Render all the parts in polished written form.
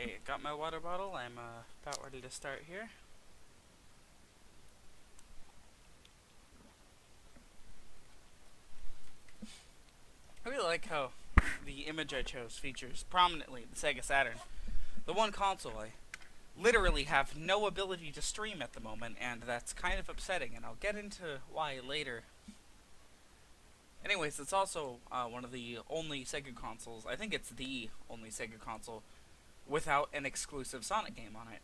I got my water bottle. I'm about ready to start here. I really like how the image I chose features prominently the Sega Saturn. The one console I literally have no ability to stream at the moment, and that's kind of upsetting, and I'll get into why later. Anyways, it's also one of the only Sega consoles, I think it's the only Sega console, without an exclusive Sonic game on it.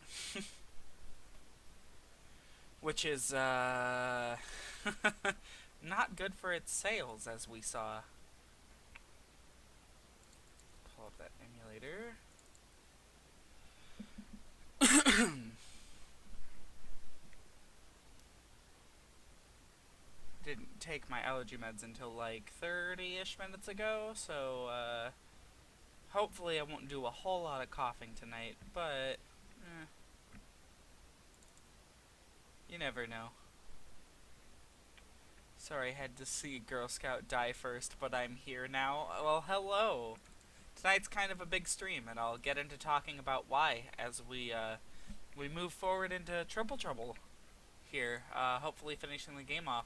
Which is, not good for its sales, as we saw. Pull up that emulator. Didn't take my allergy meds until like 30-ish minutes ago, so hopefully I won't do a whole lot of coughing tonight, but you never know. Sorry, I had to see Girl Scout die first, but I'm here now. Well, hello! Tonight's kind of a big stream, and I'll get into talking about why as we move forward into Triple Trouble here, hopefully finishing the game off.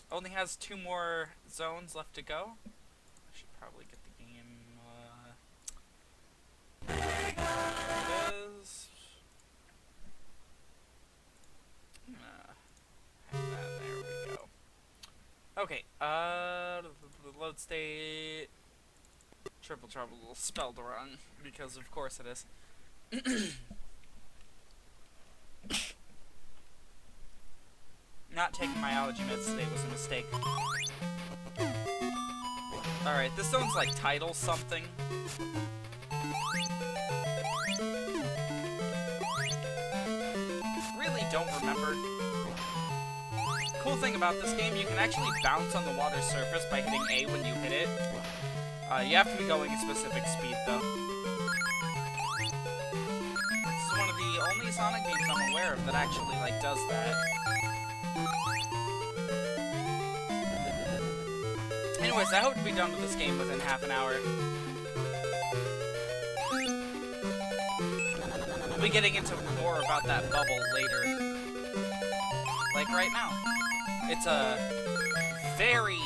Only has 2 more zones left to go. I should probably get the game, there it is. Have that, there we go. Okay, the load state, Triple Trouble spelled wrong, because of course it is. Not taking my allergy meds today was a mistake. Alright, this zone's like title something. Really don't remember. Cool thing about this game, you can actually bounce on the water's surface by hitting A when you hit it. You have to be going a specific speed though. This is one of the only Sonic games I'm aware of that actually like does that. Anyways, I hope to be done with this game within half an hour. We'll be getting into more about that bubble later. Like right now. It's a very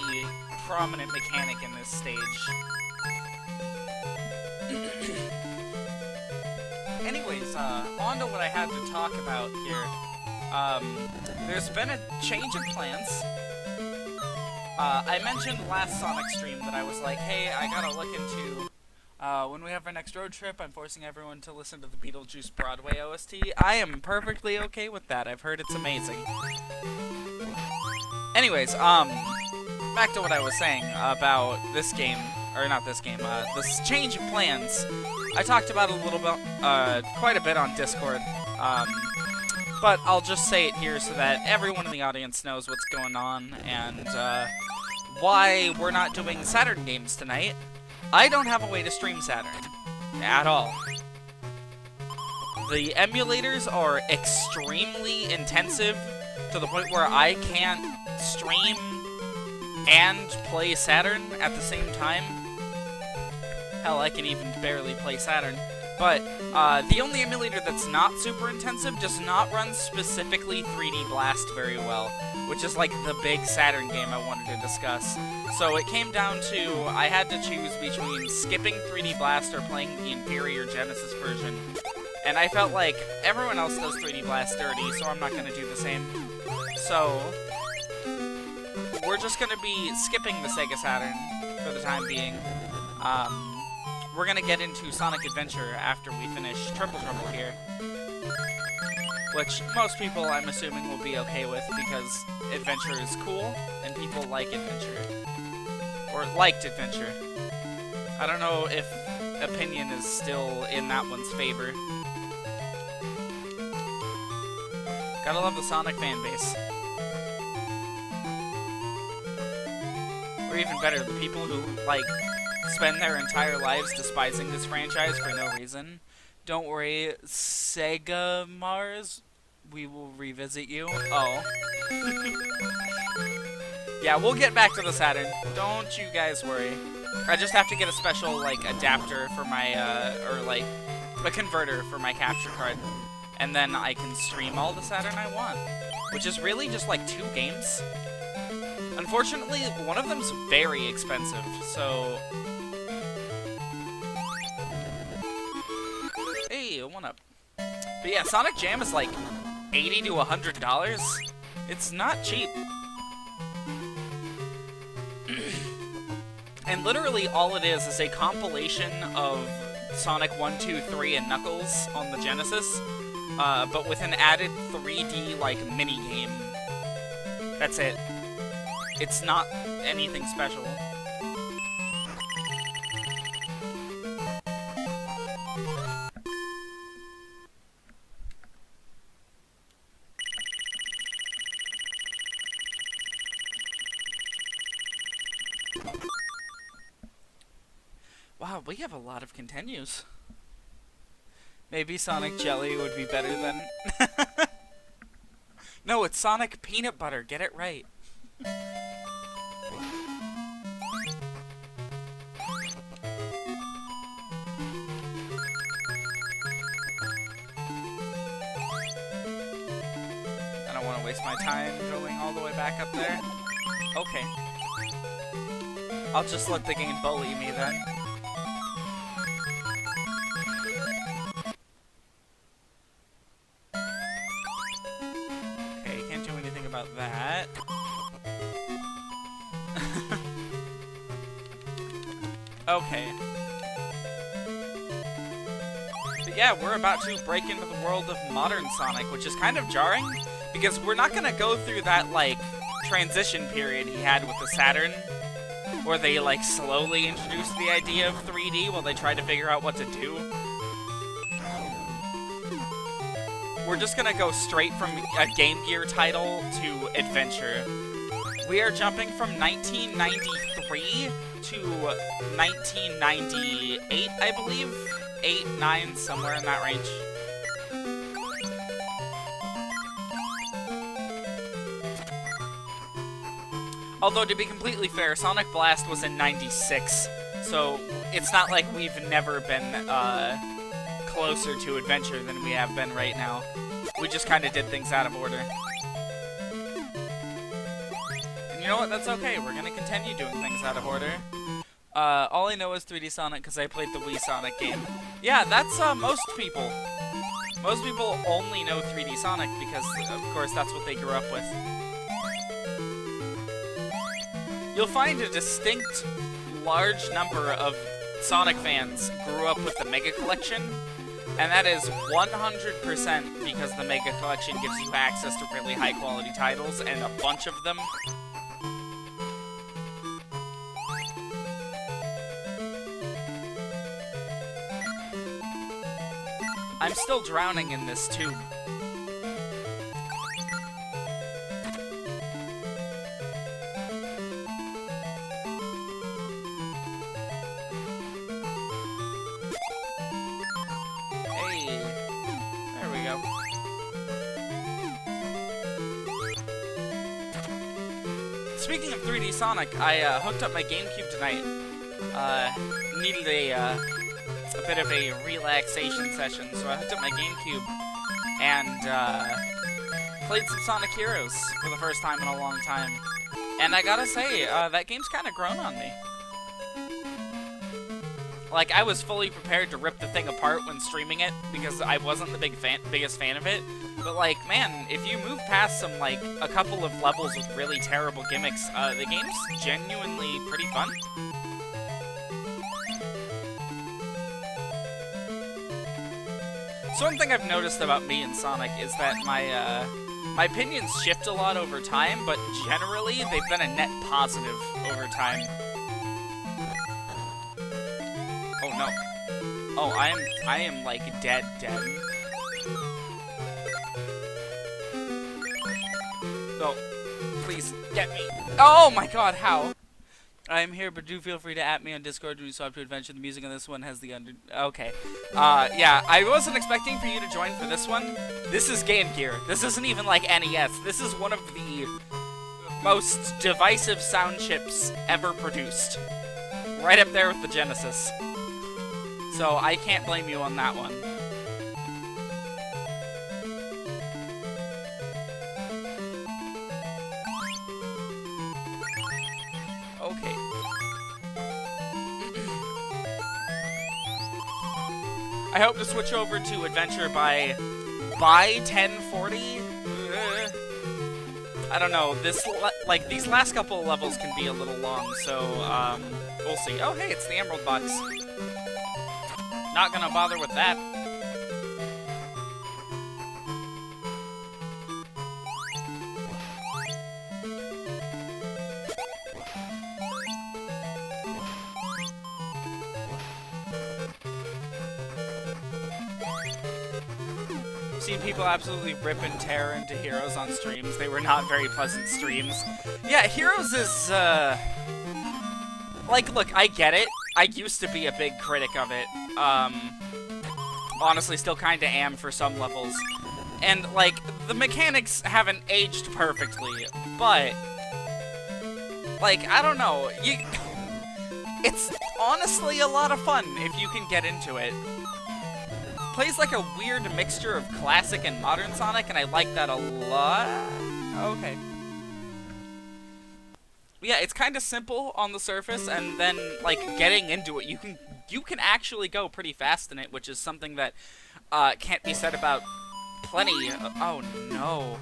prominent mechanic in this stage. Anyways, on to what I had to talk about here. There's been a change of plans. I mentioned last Sonic stream that I was like, hey, I gotta look into, when we have our next road trip, I'm forcing everyone to listen to the Beetlejuice Broadway OST. I am perfectly okay with that. I've heard it's amazing. Anyways, back to what I was saying about this game, or not this game, this change of plans. I talked about it a little bit, quite a bit on Discord, but I'll just say it here so that everyone in the audience knows what's going on, and, why we're not doing Saturn games tonight. I don't have a way to stream Saturn. At all. The emulators are extremely intensive to the point where I can't stream and play Saturn at the same time. Hell, I can even barely play Saturn. But the only emulator that's not super intensive does not run specifically 3D Blast very well, which is like the big Saturn game I wanted to discuss. So it came down to, I had to choose between skipping 3D Blast or playing the inferior Genesis version. And I felt like everyone else does 3D Blast dirty, so I'm not going to do the same. So, we're just going to be skipping the Sega Saturn for the time being. We're gonna get into Sonic Adventure after we finish Triple Trouble here. Which most people, I'm assuming, will be okay with because Adventure is cool, and people like Adventure. Or liked Adventure. I don't know if opinion is still in that one's favor. Gotta love the Sonic fanbase. Or even better, the people who, like, spend their entire lives despising this franchise for no reason. Don't worry, Sega Mars, we will revisit you. Oh. Yeah, we'll get back to the Saturn. Don't you guys worry. I just have to get a special, like, adapter for my, or, like, a converter for my capture card. And then I can stream all the Saturn I want. Which is really just, like, 2 games. Unfortunately, one of them's very expensive, so... Hey, a 1-up. But yeah, Sonic Jam is, like, $80 to $100. It's not cheap. And literally all it is a compilation of Sonic 1, 2, 3, and Knuckles on the Genesis, but with an added 3D, like, mini-game. That's it. It's not anything special. Wow, we have a lot of continues. Maybe Sonic Jelly would be better than... No, it's Sonic Peanut Butter. Get it right. I don't want to waste my time going all the way back up there. Okay. I'll just let the game bully me then. Okay, can't do anything about that. Okay. But yeah, we're about to break into the world of modern Sonic, which is kind of jarring, because we're not gonna go through that, like, transition period he had with the Saturn, where they, like, slowly introduced the idea of 3D while they tried to figure out what to do. We're just gonna go straight from a Game Gear title to adventure. We are jumping from 1993 to 1998, I believe? 8, 9, somewhere in that range. Although, to be completely fair, Sonic Blast was in 96, so it's not like we've never been closer to adventure than we have been right now. We just kind of did things out of order. And you know what? That's okay. We're going to continue doing things out of order. All I know is 3D Sonic because I played the Wii Sonic game. Yeah, that's most people. Most people only know 3D Sonic because, of course, that's what they grew up with. You'll find a distinct large number of Sonic fans grew up with the Mega Collection, and that is 100% because the Mega Collection gives you access to really high-quality titles, and a bunch of them. I'm still drowning in this tube. Speaking of 3D Sonic, I hooked up my GameCube tonight. Needed a bit of a relaxation session, so I hooked up my GameCube and played some Sonic Heroes for the first time in a long time. And I gotta say, that game's kind of grown on me. Like, I was fully prepared to rip the thing apart when streaming it, because I wasn't the biggest fan of it. But, like, man, if you move past some, like, a couple of levels with really terrible gimmicks, the game's genuinely pretty fun. So one thing I've noticed about me and Sonic is that my opinions shift a lot over time, but generally, they've been a net positive over time. Oh no. Oh, I am like dead. No, please get me. Oh my god, how? I am here, but do feel free to at me on Discord when you swap to adventure. The music on this one has the under. Okay. Yeah, I wasn't expecting for you to join for this one. This is Game Gear. This isn't even like NES. This is one of the most divisive sound chips ever produced. Right up there with the Genesis. So I can't blame you on that one. Okay. I hope to switch over to Adventure by 1040. I don't know. Like these last couple of levels can be a little long, so we'll see. Oh, hey, it's the Emerald Box. Not gonna bother with that. Seen people absolutely rip and tear into Heroes on streams. They were not very pleasant streams. Yeah, Heroes is, like, look, I get it. I used to be a big critic of it. Honestly, still kinda am for some levels. And, like, the mechanics haven't aged perfectly, but, like, I don't know. It's honestly a lot of fun if you can get into it. Plays like a weird mixture of classic and modern Sonic, and I like that a lot. Okay. Yeah, it's kind of simple on the surface, and then, like, getting into it, you can actually go pretty fast in it, which is something that can't be said about plenty. Oh no!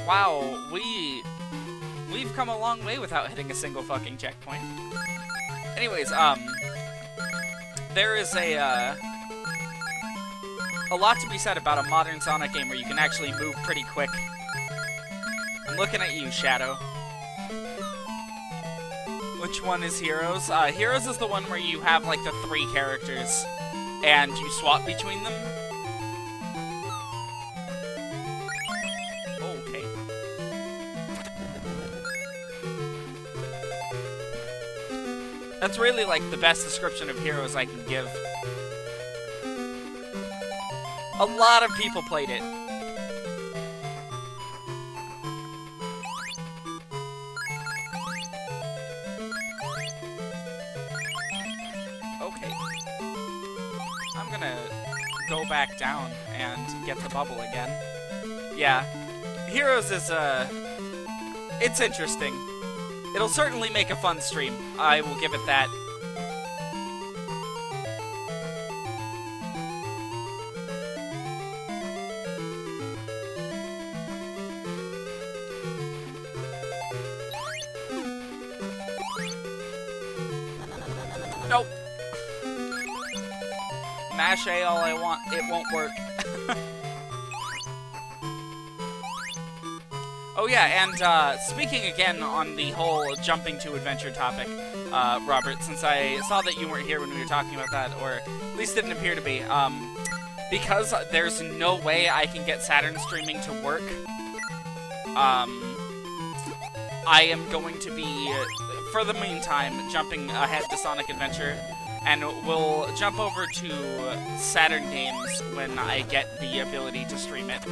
Wow, we've come a long way without hitting a single fucking checkpoint. Anyways, there is a lot to be said about a modern Sonic game where you can actually move pretty quick. I'm looking at you, Shadow. Which one is Heroes? Heroes is the one where you have, like, the 3 characters, and you swap between them. Okay. That's really, like, the best description of Heroes I can give. A lot of people played it. Okay. I'm gonna go back down and get the bubble again. Yeah. Heroes is, it's interesting. It'll certainly make a fun stream. I will give it that. Nope. Mash A all I want, it won't work. Oh yeah, and speaking again on the whole jumping to adventure topic, Robert, since I saw that you weren't here when we were talking about that, or at least didn't appear to be, because there's no way I can get Saturn streaming to work, I am going to be, for the meantime, jumping ahead to Sonic Adventure, and we'll jump over to Saturn games when I get the ability to stream it.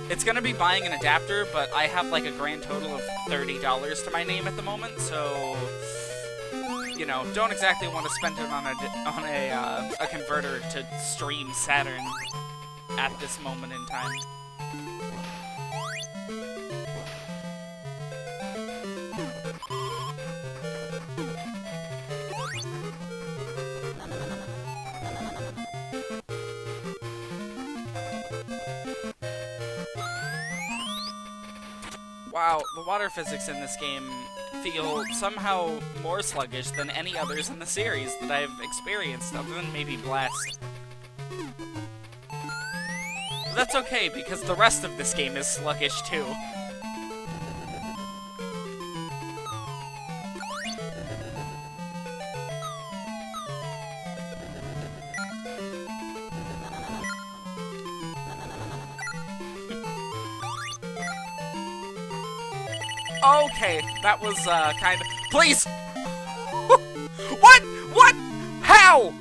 It's gonna be buying an adapter, but I have like a grand total of $30 to my name at the moment, so you know, don't exactly want to spend it on a converter to stream Saturn at this moment in time. Wow, the water physics in this game feel somehow more sluggish than any others in the series that I've experienced, other than maybe Blast. But that's okay, because the rest of this game is sluggish too. Okay, that was, kind of... Please! What? What? How?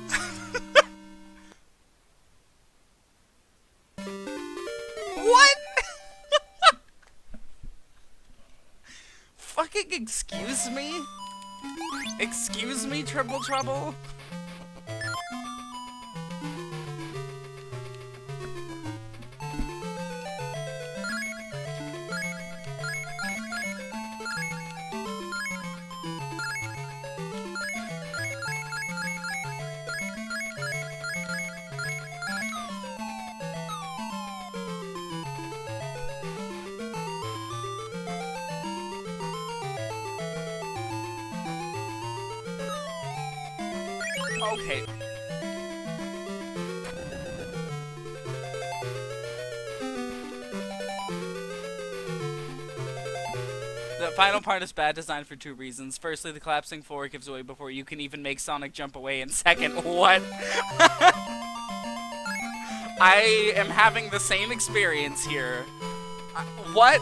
What? excuse me? Excuse me, Triple Trouble? Okay. The final part is bad design for 2 reasons. Firstly, the collapsing floor gives away before you can even make Sonic jump away, and second, what? I am having the same experience here. What?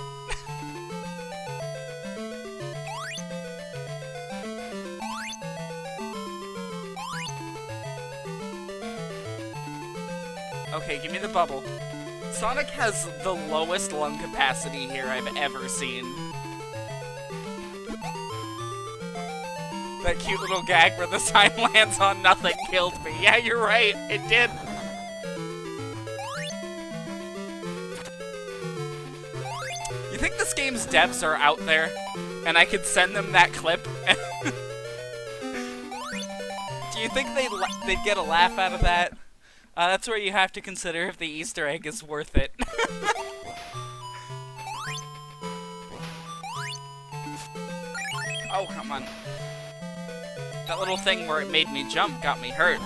Okay, give me the bubble. Sonic has the lowest lung capacity here I've ever seen. That cute little gag where the sign lands on nothing killed me. Yeah, you're right, it did. You think this game's devs are out there, and I could send them that clip? Do you think they'd get a laugh out of that? That's where you have to consider if the Easter egg is worth it. Oh, come on. That little thing where it made me jump got me hurt.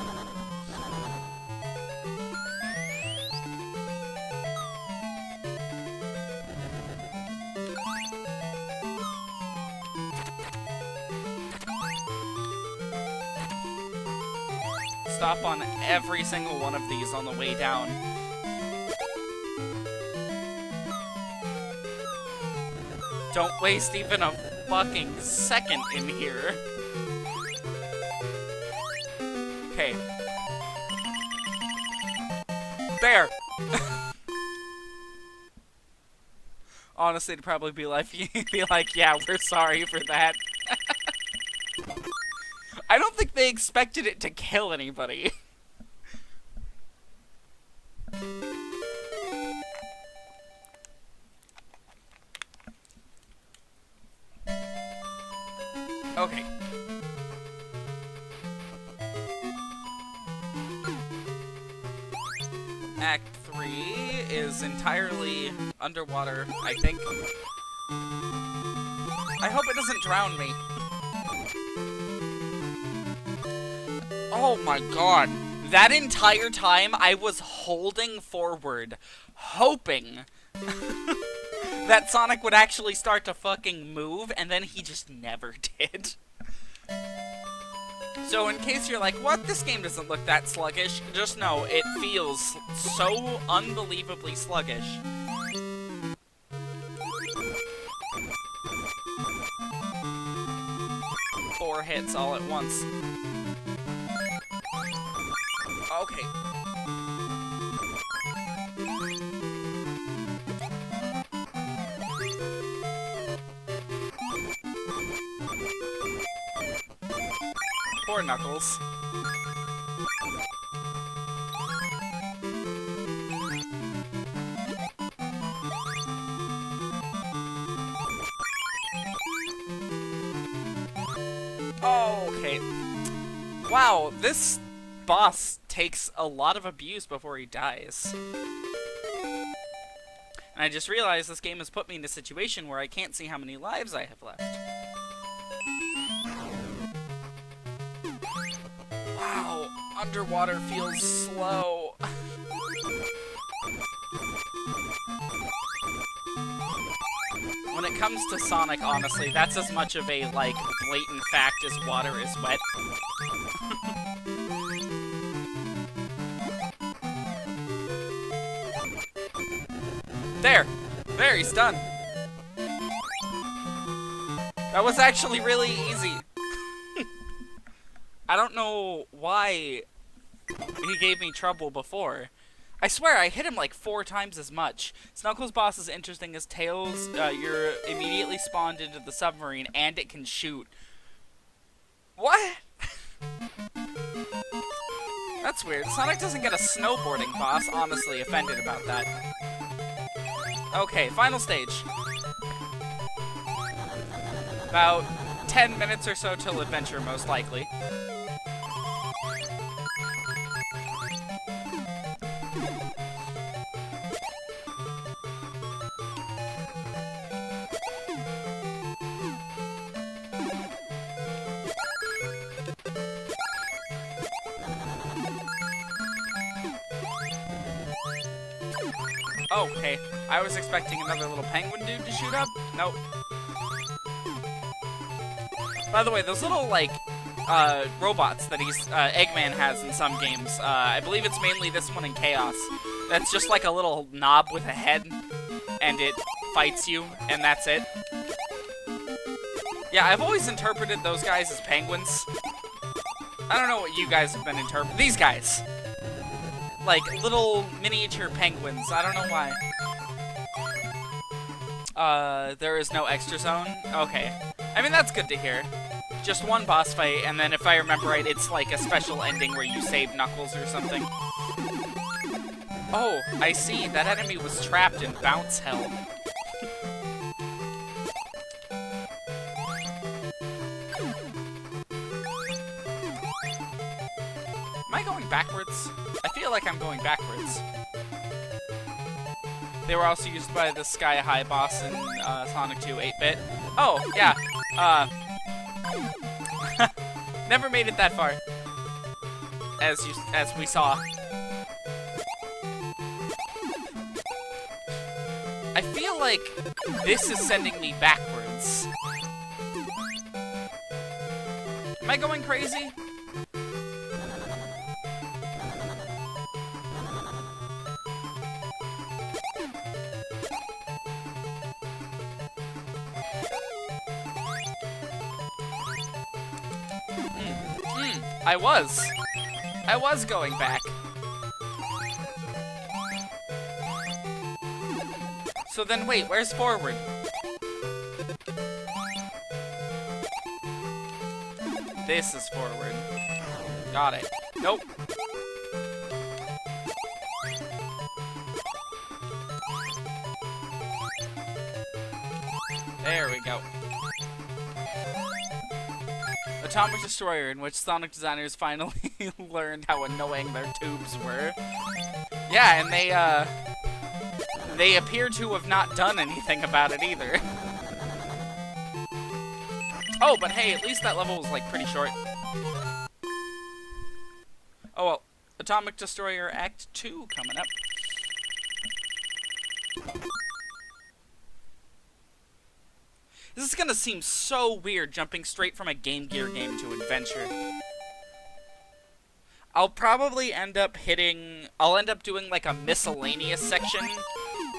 Stop on every single one of these on the way down. Don't waste even a fucking second in here. Okay. There! Honestly, it'd probably be like, yeah, we're sorry for that. I don't think they expected it to kill anybody. Okay. Act 3 is entirely underwater, I think. I hope it doesn't drown me. Oh my god. That entire time I was holding forward, hoping that Sonic would actually start to fucking move, and then he just never did. So in case you're like, what, this game doesn't look that sluggish, just know it feels so unbelievably sluggish. Four hits all at once. Okay. Poor Knuckles. Oh, okay. Wow, this boss takes a lot of abuse before he dies. And I just realized this game has put me in a situation where I can't see how many lives I have left. Wow, underwater feels slow. When it comes to Sonic, honestly, that's as much of a, like, blatant fact as water is wet. There! There, he's done! That was actually really easy. I don't know why he gave me trouble before. I swear, I hit him like 4 times as much. Snuggles' boss is interesting as Tails, you're immediately spawned into the submarine, and it can shoot. What? That's weird. Sonic doesn't get a snowboarding boss. Honestly, offended about that. Okay, final stage. About 10 minutes or so till adventure, most likely. Oh, okay. I was expecting another little penguin dude to shoot up. Nope. By the way, those little, like, robots that Eggman has in some games, I believe it's mainly this one in Chaos. That's just like a little knob with a head, and it fights you, and that's it. Yeah, I've always interpreted those guys as penguins. I don't know what you guys have been interpreting. These guys! Like, little miniature penguins. I don't know why. There is no extra zone? Okay. I mean, that's good to hear. Just one boss fight, and then if I remember right, it's like a special ending where you save Knuckles or something. Oh, I see. That enemy was trapped in bounce hell. Am I going backwards? I feel like I'm going backwards. They were also used by the Sky High boss in Sonic 2 8-bit. Oh, yeah. Never made it that far. As we saw. I feel like this is sending me backwards. Am I going crazy? I was going back. So then wait, where's forward? This is forward. Got it. Nope. There we go. Atomic Destroyer, in which Sonic designers finally learned how annoying their tubes were. Yeah, and they appear to have not done anything about it either. Oh, but hey, at least that level was, like, pretty short. Oh, well. Atomic Destroyer Act 2 coming up. This is gonna seem so weird jumping straight from a Game Gear game to adventure. I'll probably end up doing like a miscellaneous section,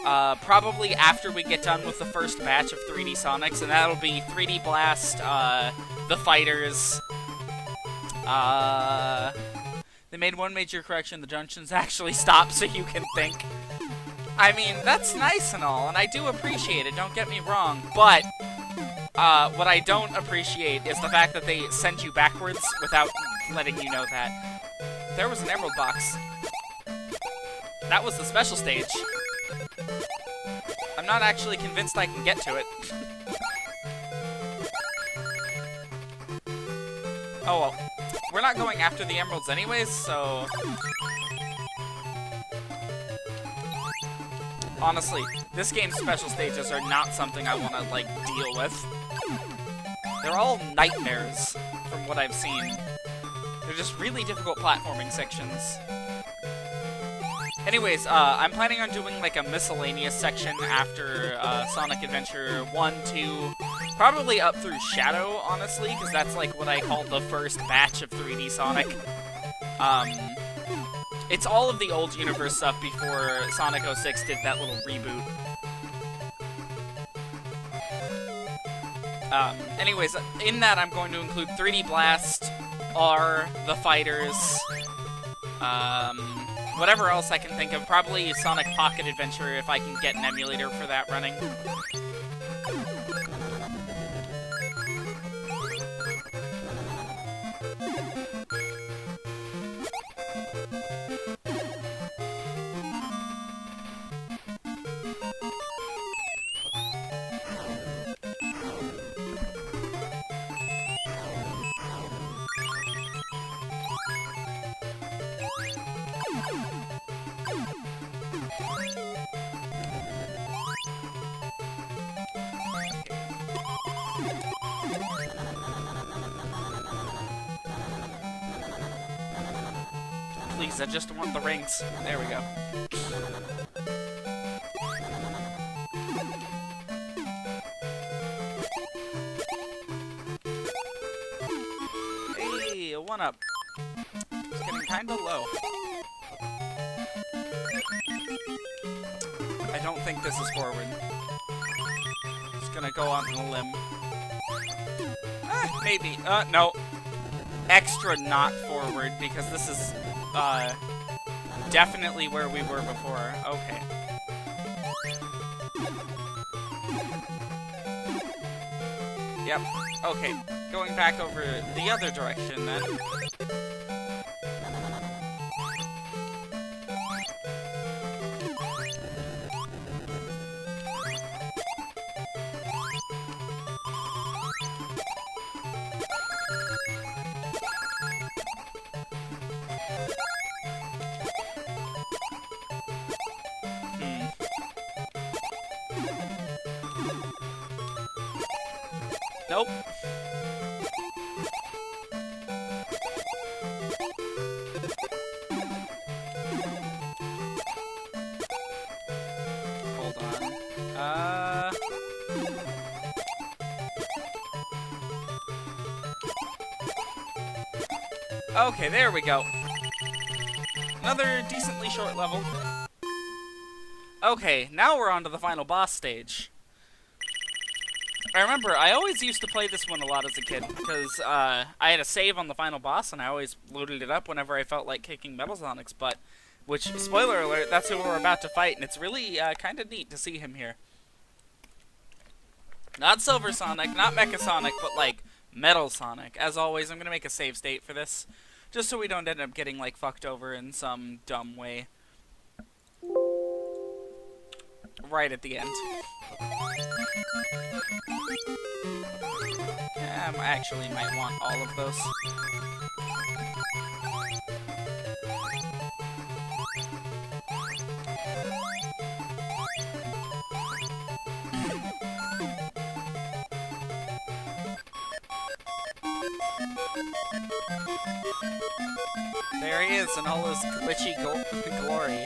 probably after we get done with the first batch of 3D Sonics, and that'll be 3D Blast, the fighters, they made one major correction, the junctions actually stop so you can think. I mean, that's nice and all, and I do appreciate it, don't get me wrong, but what I don't appreciate is the fact that they send you backwards without letting you know that. There was an emerald box. That was the special stage. I'm not actually convinced I can get to it. Oh well. We're not going after the emeralds anyways, so... Honestly, this game's special stages are not something I want to, like, deal with. They're all nightmares, from what I've seen. They're just really difficult platforming sections. Anyways, I'm planning on doing, like, a miscellaneous section after Sonic Adventure 1, 2, probably up through Shadow, honestly, because that's, like, what I call the first batch of 3D Sonic. It's all of the old universe stuff before Sonic 06 did that little reboot. Anyways, in that I'm going to include 3D Blast, R, the fighters, whatever else I can think of. Probably Sonic Pocket Adventure if I can get an emulator for that running. Please, I just want the rings. There we go. Hey, a 1-up. It's getting kinda low. I don't think this is forward. Just gonna go on a limb. Maybe. No. Extra not forward, because this is, definitely where we were before. Okay. Yep. Okay. Going back over the other direction, then. Nope. Hold on. Okay, there we go. Another decently short level. Okay, now we're on to the final boss stage. I remember, I always used to play this one a lot as a kid, because I had a save on the final boss, and I always loaded it up whenever I felt like kicking Metal Sonics butt. Which, spoiler alert, that's who we're about to fight, and it's really kind of neat to see him here. Not Silver Sonic, not Mecha Sonic, but like Metal Sonic. As always, I'm going to make a save state for this, just so we don't end up getting like fucked over in some dumb way. Right at the end. I actually might want all of those. There he is in all his glitchy glory.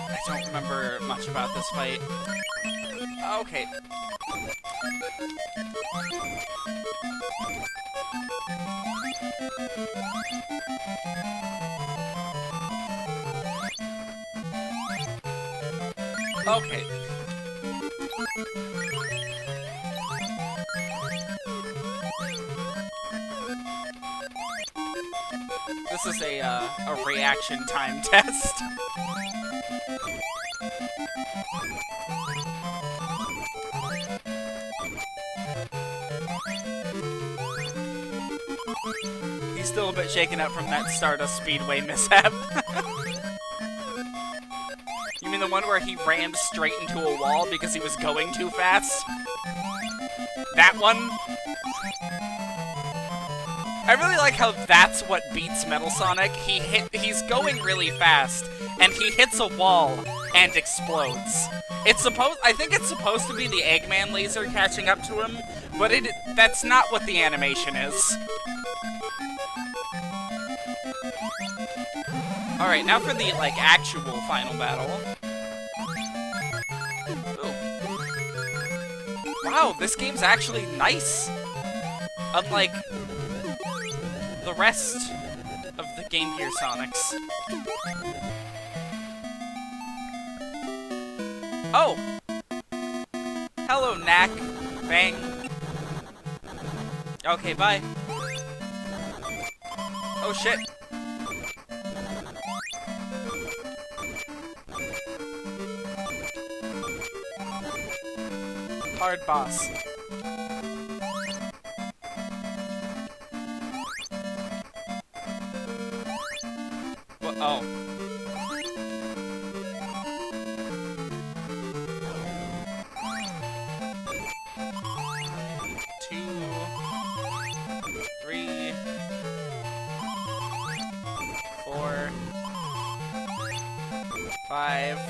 I don't remember much about this fight. Okay. Okay. This is a reaction time test. He's still a bit shaken up from that Stardust Speedway mishap. You mean the one where he rammed straight into a wall because he was going too fast? That one? I really like how that's what beats Metal Sonic. He's going really fast, and he hits a wall and explodes. I think it's supposed to be the Eggman laser catching up to him, but that's not what the animation is. Alright, now for the, like, actual final battle. Ooh. Wow, this game's actually nice! Unlike the rest of the Game Gear Sonics. Oh! Hello, Knack. Bang. Okay, bye. Oh, shit. Hard boss. What? Oh. Five,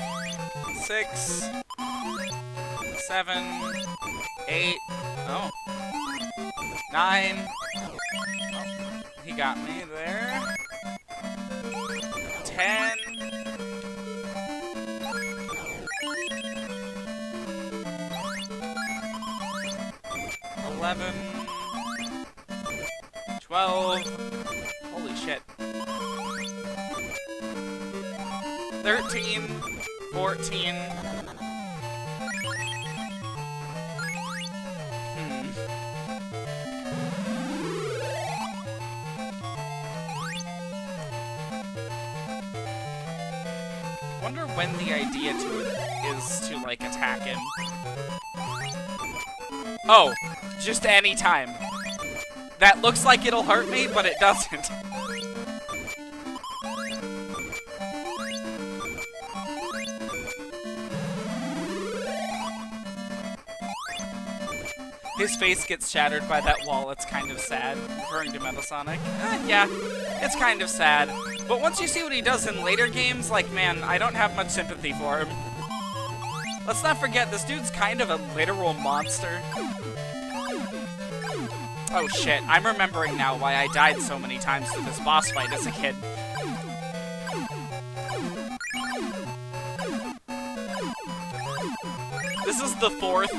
6, 7, 8, oh, 9, oh, he got me there, 10, 11, 12, holy shit, 13, 14. Wonder when the idea to it is to, like, attack him. Oh, just any time. That looks like it'll hurt me, but it doesn't. His face gets shattered by that wall. It's kind of sad, referring to Metal Sonic. Yeah, it's kind of sad. But once you see what he does in later games, like, man, I don't have much sympathy for him. Let's not forget, this dude's kind of a literal monster. Oh shit, I'm remembering now why I died so many times to this boss fight as a kid. This is the fourth,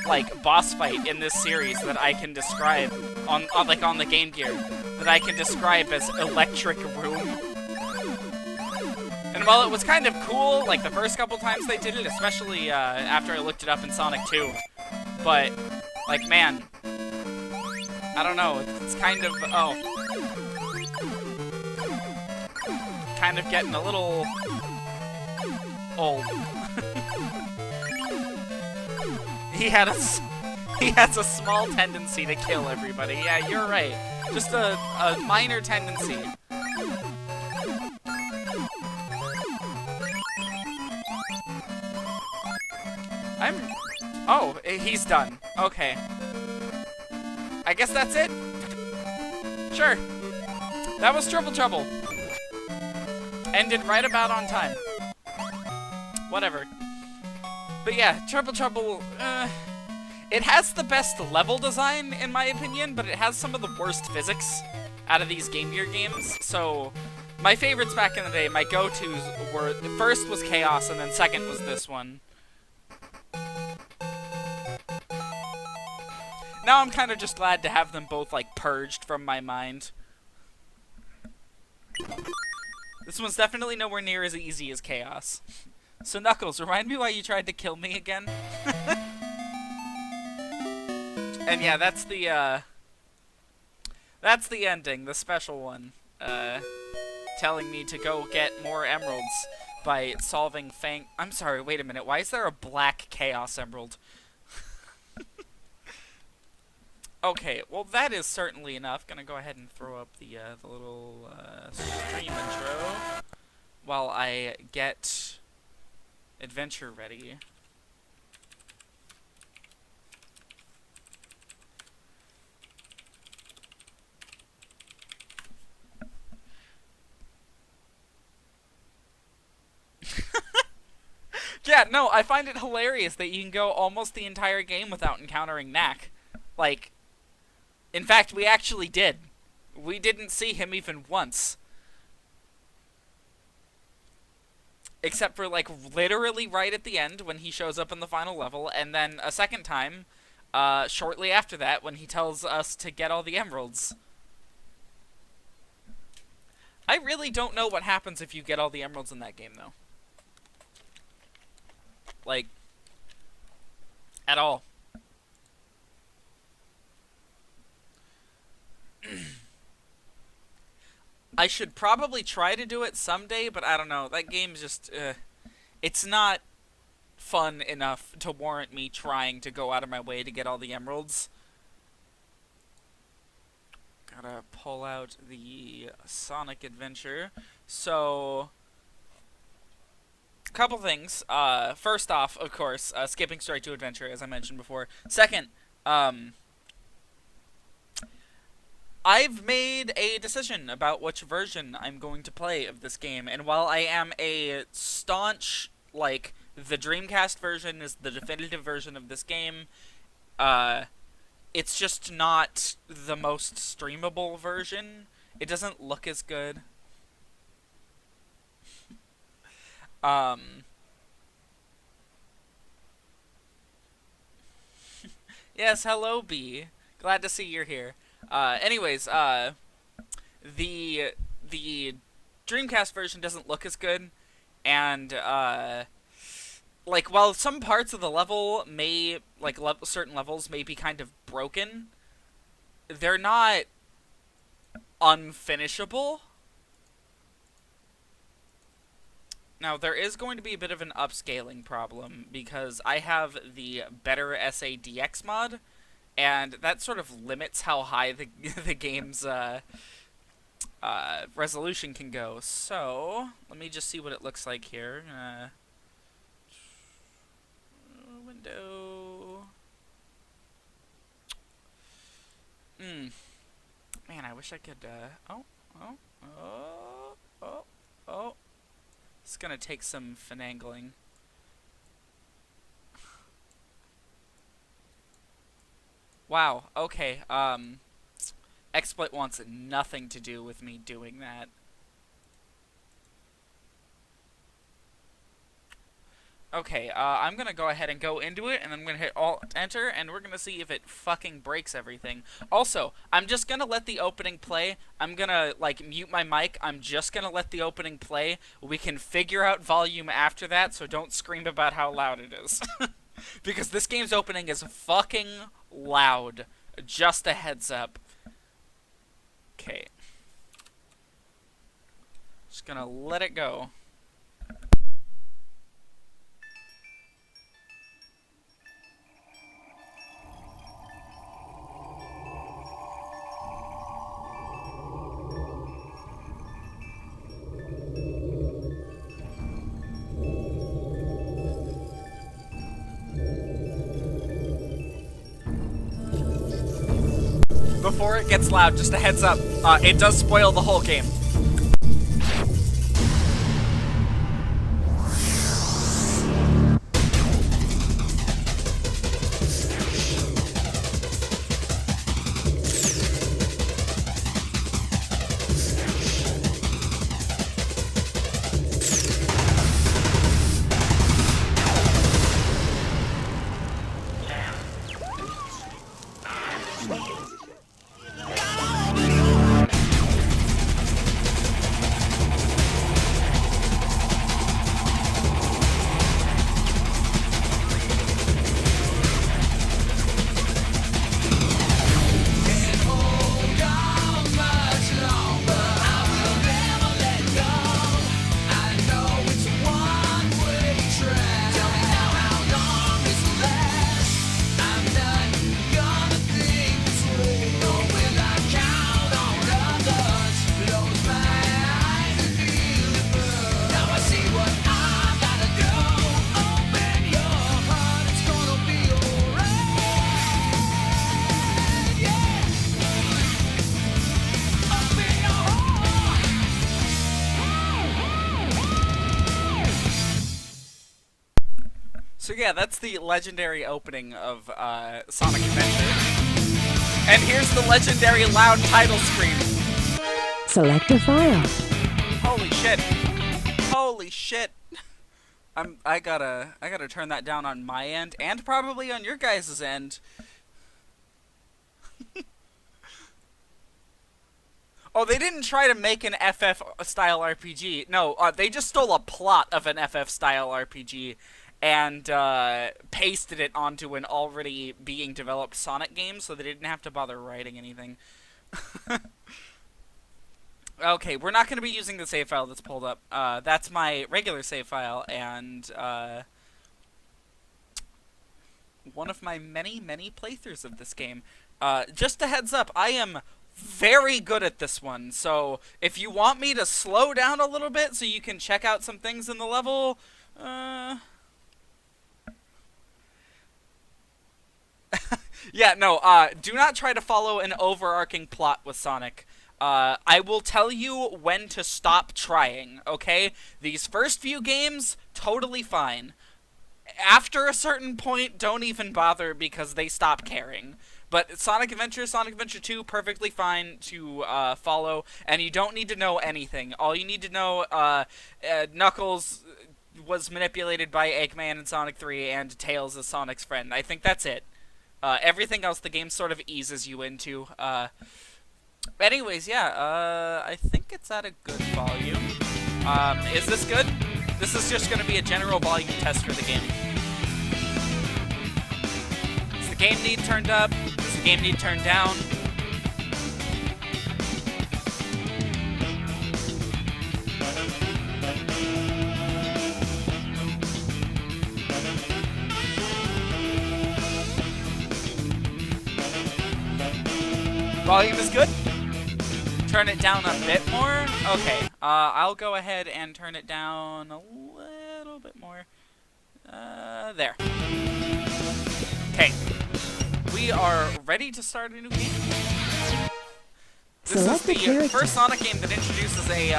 like, boss fight in this series that I can describe on the Game Gear that I can describe as Electric Room. And while it was kind of cool, like, the first couple times they did it, especially after I looked it up in Sonic 2, but, like, man, I don't know, it's kind of, oh, kind of getting a little old. He has a small tendency to kill everybody. Yeah, you're right. Just a minor tendency. Oh, he's done. Okay. I guess that's it? Sure. That was Triple Trouble. Ended right about on time. Whatever. But yeah, Triple Trouble, it has the best level design, in my opinion, but it has some of the worst physics out of these Game Gear games. So, my favorites back in the day, my go-tos were, first was Chaos, and then second was this one. Now I'm kind of just glad to have them both, like, purged from my mind. This one's definitely nowhere near as easy as Chaos. So, Knuckles, remind me why you tried to kill me again? And yeah, that's the ending, the special one. Telling me to go get more emeralds by solving I'm sorry, wait a minute, why is there a black Chaos Emerald? Okay, well that is certainly enough. Gonna go ahead and throw up the little, stream intro while I get adventure ready. Yeah, no, I find it hilarious that you can go almost the entire game without encountering Knack. Like, in fact, we actually did. We didn't see him even once. Except for, like, literally right at the end when he shows up in the final level, and then a second time, shortly after that, when he tells us to get all the emeralds. I really don't know what happens if you get all the emeralds in that game, though. Like, At all. I should probably try to do it someday, but I don't know. That game's just, it's not fun enough to warrant me trying to go out of my way to get all the emeralds. Gotta pull out the Sonic Adventure. So, a couple things. First off, of course, skipping straight to Adventure, as I mentioned before. Second, I've made a decision about which version I'm going to play of this game, and while I am a staunch, like, the Dreamcast version is the definitive version of this game, it's just not the most streamable version. It doesn't look as good. Yes, hello, B. Glad to see you're here. Anyways, the Dreamcast version doesn't look as good, and like, while some parts of the level may, like, certain levels may be kind of broken, they're not unfinishable. Now, there is going to be a bit of an upscaling problem, because I have the better SADX mod, and that sort of limits how high the, the game's resolution can go. So, let me just see what it looks like here. Window. Man, I wish I could, oh. It's gonna take some finagling. Wow, okay, XSplit wants nothing to do with me doing that. Okay, I'm gonna go ahead and go into it, and I'm gonna hit Alt-Enter, and we're gonna see if it fucking breaks everything. Also, I'm just gonna let the opening play. I'm gonna, like, mute my mic. I'm just gonna let the opening play. We can figure out volume after that, so don't scream about how loud it is. Because this game's opening is fucking loud. Just a heads up. Okay. Just gonna let it go. Before it gets loud, just a heads up, it does spoil the whole game. So yeah, that's the legendary opening of Sonic Adventure. And here's the legendary loud title screen. Select a file. Holy shit. Holy shit. I gotta turn that down on my end, and probably on your guys' end. Oh, they didn't try to make an FF-style RPG. No, they just stole a plot of an FF-style RPG and pasted it onto an already being developed Sonic game, so they didn't have to bother writing anything. Okay, we're not going to be using the save file that's pulled up. That's my regular save file, and one of my many, many playthroughs of this game. Just a heads up, I am very good at this one, so if you want me to slow down a little bit so you can check out some things in the level, yeah, no, do not try to follow an overarching plot with Sonic. I will tell you when to stop trying, okay? These first few games, totally fine. After a certain point, don't even bother because they stop caring. But Sonic Adventure 2, perfectly fine to follow, and you don't need to know anything. All you need to know, Knuckles was manipulated by Eggman in Sonic 3, and Tails is Sonic's friend. I think that's it. Everything else the game sort of eases you into. Anyways, yeah, I think it's at a good volume. Is this good? This is just going to be a general volume test for the game. Does the game need turned up? Does the game need turned down? Volume is good? Turn it down a bit more? Okay, I'll go ahead and turn it down a little bit more. There. Okay. We are ready to start a new game. This is the first Sonic game that introduces a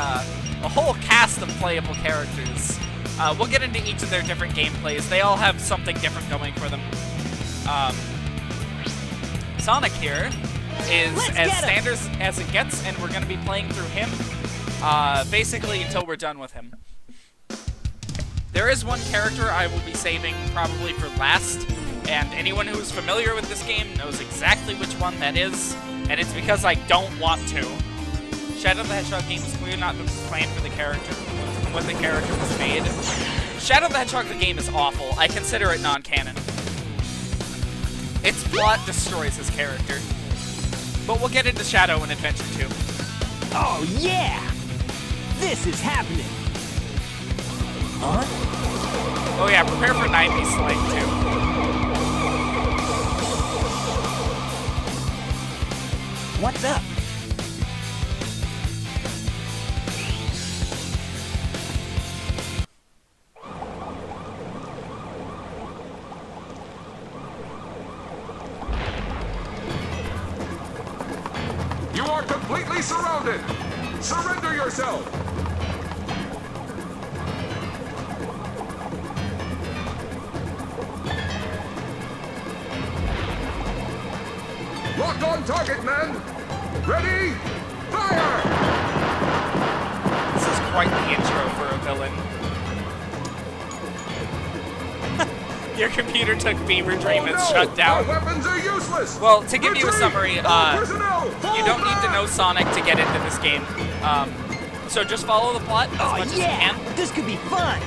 whole cast of playable characters. We'll get into each of their different gameplays. They all have something different going for them. Sonic here is as standard as it gets, and we're going to be playing through him basically until we're done with him. There is one character I will be saving probably for last, and anyone who is familiar with this game knows exactly which one that is, and it's because I don't want to. Shadow the Hedgehog game is clearly not planned for the character when the character was made. Shadow the Hedgehog the game is awful. I consider it non-canon. Its plot destroys his character. But we'll get into Shadow in Adventure 2. Oh, yeah! This is happening! Huh? Oh yeah, prepare for 90s slang, too. What's up? You are completely surrounded! Surrender yourself! Lock on target, men! Ready? Fire! This is quite the intro for a villain. Your computer took Beaver Dream and shut down. My weapons are useless! Well, to give you a summary, you personnel, don't need to know Sonic to get into this game. So just follow the plot as much as you can. This could be fun!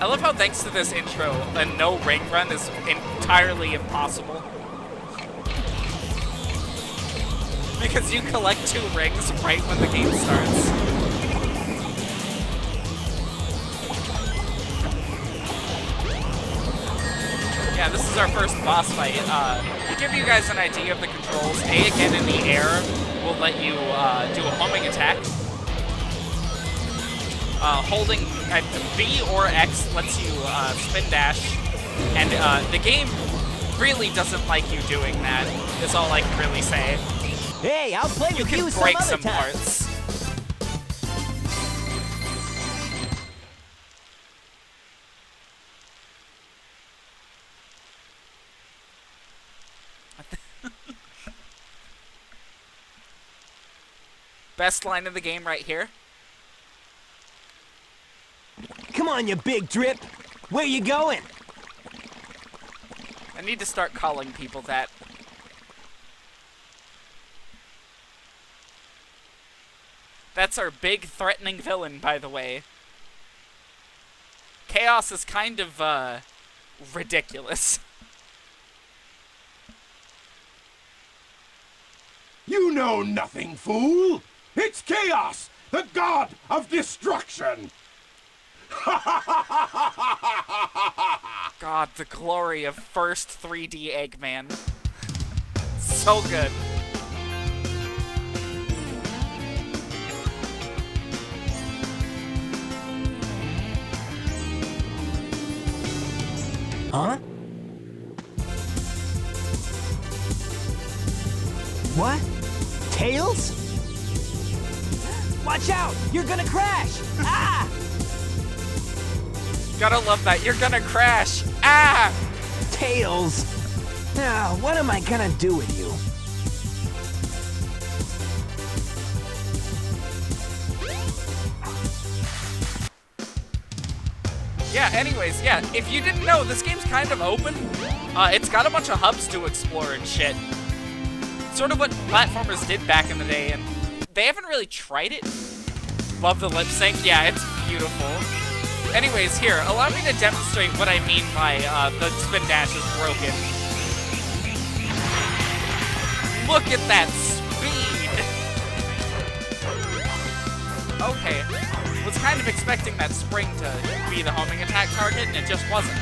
I love how thanks to this intro, a no ring run is entirely impossible. Because you collect 2 rings right when the game starts. Yeah, this is our first boss fight. To give you guys an idea of the controls, A again in the air will let you do a homing attack. Holding B or X lets you spin dash, and the game really doesn't like you doing that, is all I can really say. Hey, I'll play with you can break some some other time. parts. Best line of the game right here. Come on, you big drip! Where you going? I need to start calling people that. That's our big threatening villain, by the way. Chaos is kind of, ridiculous. You know nothing, fool! It's Chaos, the god of destruction! God, the glory of first 3D Eggman. So good. Huh? What? Tails? Watch out! You're gonna crash! Ah! Gotta love that. You're gonna crash. Ah! Tails! Now, what am I gonna do with you? Yeah, anyways, yeah, if you didn't know, this game's kind of open. It's got a bunch of hubs to explore and shit. Sort of what platformers did back in the day, and they haven't really tried it. Love the lip sync. Yeah, it's beautiful. Anyways, here, allow me to demonstrate what I mean by the spin dash is broken. Look at that speed! Okay. Was kind of expecting that spring to be the homing attack target, and it just wasn't.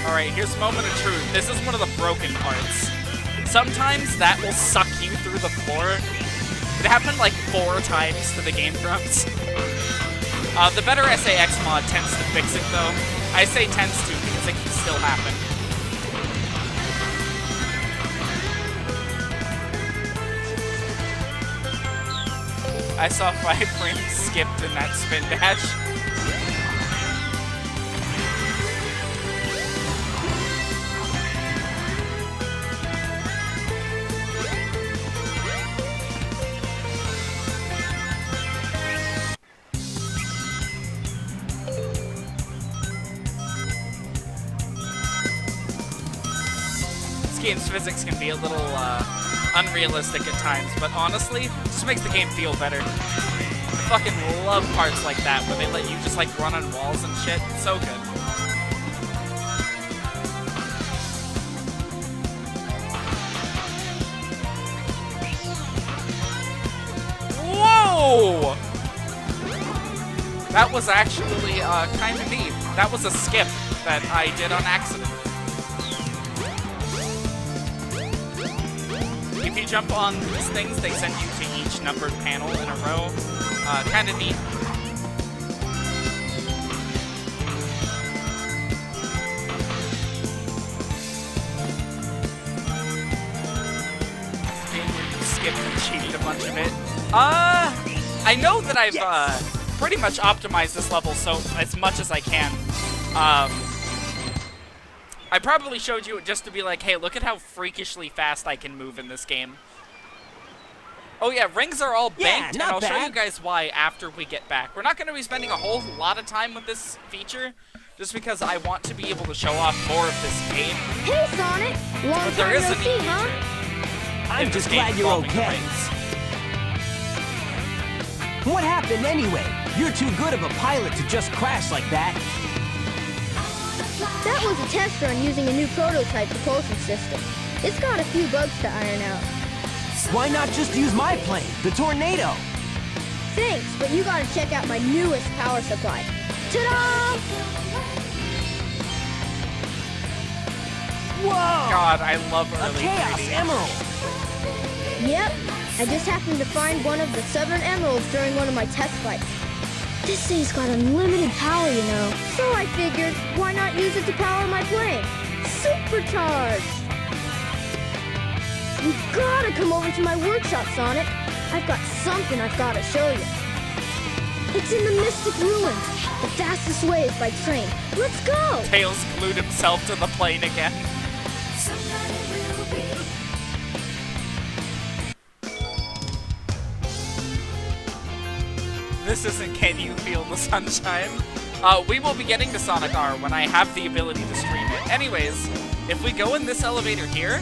Alright, here's a moment of truth. This is one of the broken parts. Sometimes that will suck you through the floor. It happened like 4 times to the Game Grumps. The better SAX mod tends to fix it though. I say tends to because it can still happen. I saw 5 frames skipped in that spin dash. Game's physics can be a little unrealistic at times, but honestly, it just makes the game feel better. I fucking love parts like that where they let you just like run on walls and shit. It's so good. Whoa! That was actually kind of neat. That was a skip that I did on accident. If you jump on these things, they send you to each numbered panel in a row. Kind of neat. Skipped and cheated a bunch of it. I know that I've pretty much optimized this level so as much as I can. I probably showed you it just to be like, hey, look at how freakishly fast I can move in this game. Oh yeah, rings are all banked, and I'll show you guys why after we get back. We're not going to be spending a whole lot of time with this feature, just because I want to be able to show off more of this game. Hey, Sonic! Long time no see, huh? I'm just glad you're okay. What happened anyway? You're too good of a pilot to just crash like that. That was a test run using a new prototype propulsion system. It's got a few bugs to iron out. Why not just use my plane, the Tornado? Thanks, but you gotta check out my newest power supply. Ta-da! Whoa! God, I love A early Chaos 3D. Emerald! Yep, I just happened to find one of the Southern Emeralds during one of my test flights. This thing's got unlimited power, you know. So I figured, why not use it to power my plane? Supercharged! You gotta come over to my workshop, Sonic. I've got something I've gotta show you. It's in the Mystic Ruins. The fastest way is by train. Let's go! Tails glued himself to the plane again. This isn't Can You Feel the Sunshine? We will be getting to Sonic R when I have the ability to stream it. Anyways, if we go in this elevator here,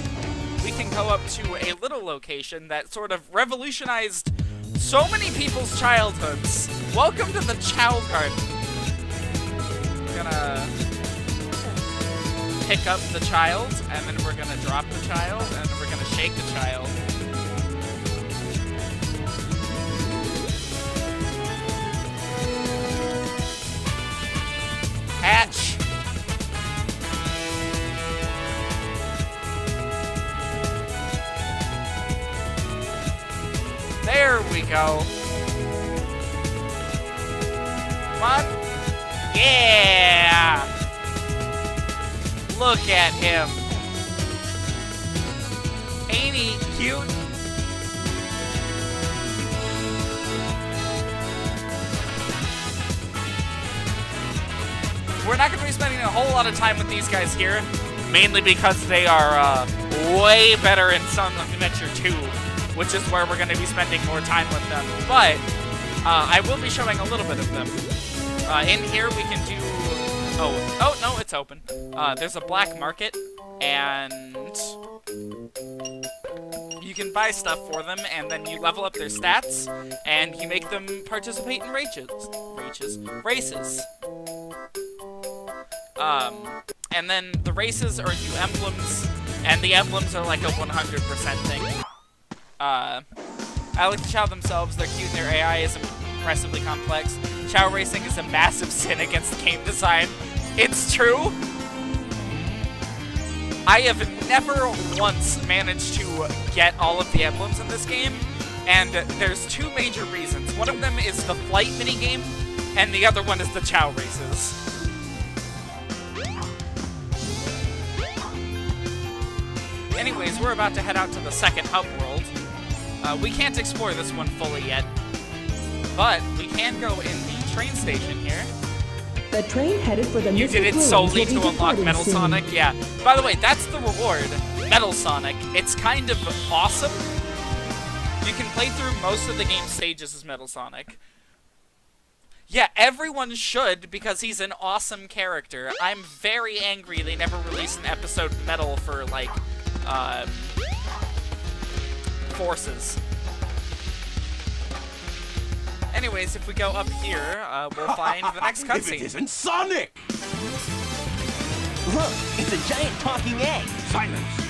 we can go up to a little location that sort of revolutionized so many people's childhoods. Welcome to the Child Garden. We're gonna pick up the child, and then we're gonna drop the child, and then we're gonna shake the child. Hatch! There we go. Come on. Yeah! Look at him. Ain't he cute? We're not going to be spending a whole lot of time with these guys here, mainly because they are way better in Sonic Adventure 2, which is where we're going to be spending more time with them. But I will be showing a little bit of them. In here we can do... Oh, no, it's open. There's a black market, and you can buy stuff for them, and then you level up their stats, and you make them participate in races. And then the races are you emblems, and the emblems are like a 100% thing. I like the Chow themselves. They're cute, and their AI is impressively complex. Chow racing is a massive sin against game design. It's true. I have never once managed to get all of the emblems in this game, and there's two major reasons. One of them is the flight minigame, and the other one is the Chow races. Anyways, we're about to head out to the second hub world. We can't explore this one fully yet, but we can go in the train station here. The train headed for the You did it solely to unlock Metal Sonic? Yeah. By the way, that's the reward, Metal Sonic. It's kind of awesome. You can play through most of the game stages as Metal Sonic. Yeah, everyone should, because he's an awesome character. I'm very angry they never released an episode Metal for, like, Forces. Anyways, if we go up here, we'll find the next If cutscene. it isn't Sonic! Look, it's a giant talking egg. Silence!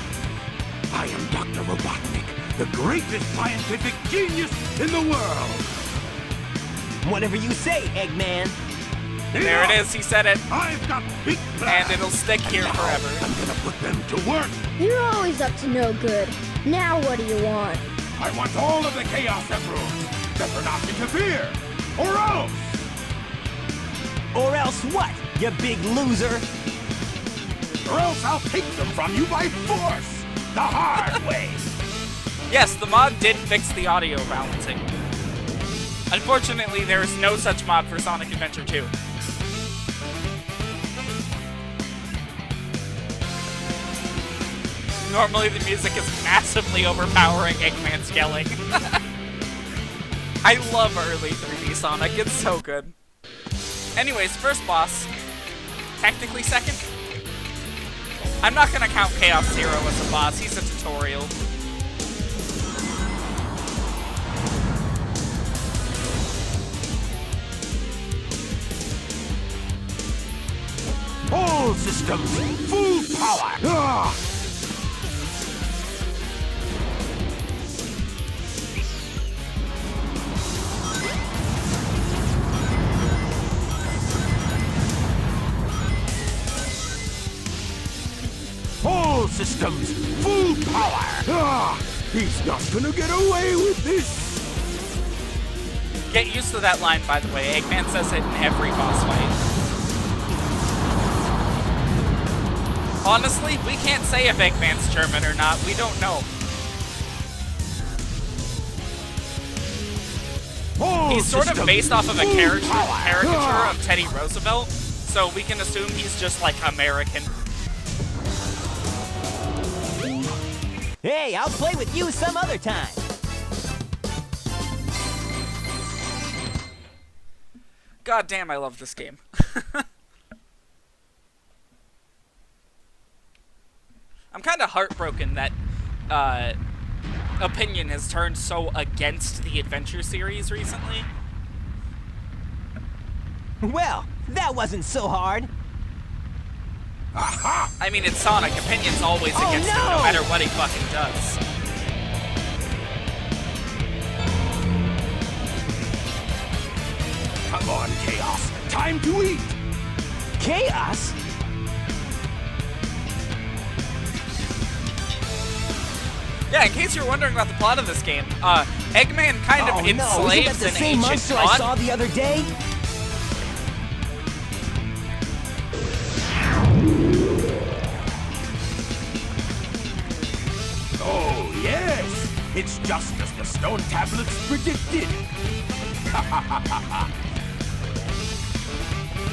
I am Dr. Robotnik, the greatest scientific genius in the world! Whatever you say, Eggman. There it is, he said it. I've got big plans! And it'll stick here Now, forever. I'm gonna put them to work! You're always up to no good. Now what do you want? I want all of the Chaos Emeralds! Better not interfere! Or else! Or else what, you big loser? Or else I'll take them from you by force! The hard way! Yes, the mod did fix the audio balancing. Unfortunately, there is no such mod for Sonic Adventure 2. Normally, the music is massively overpowering Eggman's yelling. I love early 3D Sonic, it's so good. Anyways, first boss. Technically second. I'm not gonna count Chaos Zero as a boss, he's a tutorial. All systems, full power! Ah! All systems, full power! Ah! He's not gonna get away with this! Get used to that line, by the way. Eggman says it in every boss fight. Honestly, we can't say if Eggman's German or not. We don't know. All He's sort of systems, based off of a full caricature power! of Teddy Roosevelt, so we can assume he's just, like, American. Hey, I'll play with you some other time. God damn, I love this game. I'm kind of heartbroken that opinion has turned so against the Adventure series recently. Well, that wasn't so hard. Aha! I mean, it's Sonic. Opinion's always Oh, against him, no! no matter what he fucking does. Come on, Chaos. Time to eat. Chaos? Yeah, in case you're wondering about the plot of this game, Eggman kind of Oh no, isn't that enslaves the an same ancient monster I saw god. the other day? Oh, yes. It's just as the stone tablets predicted.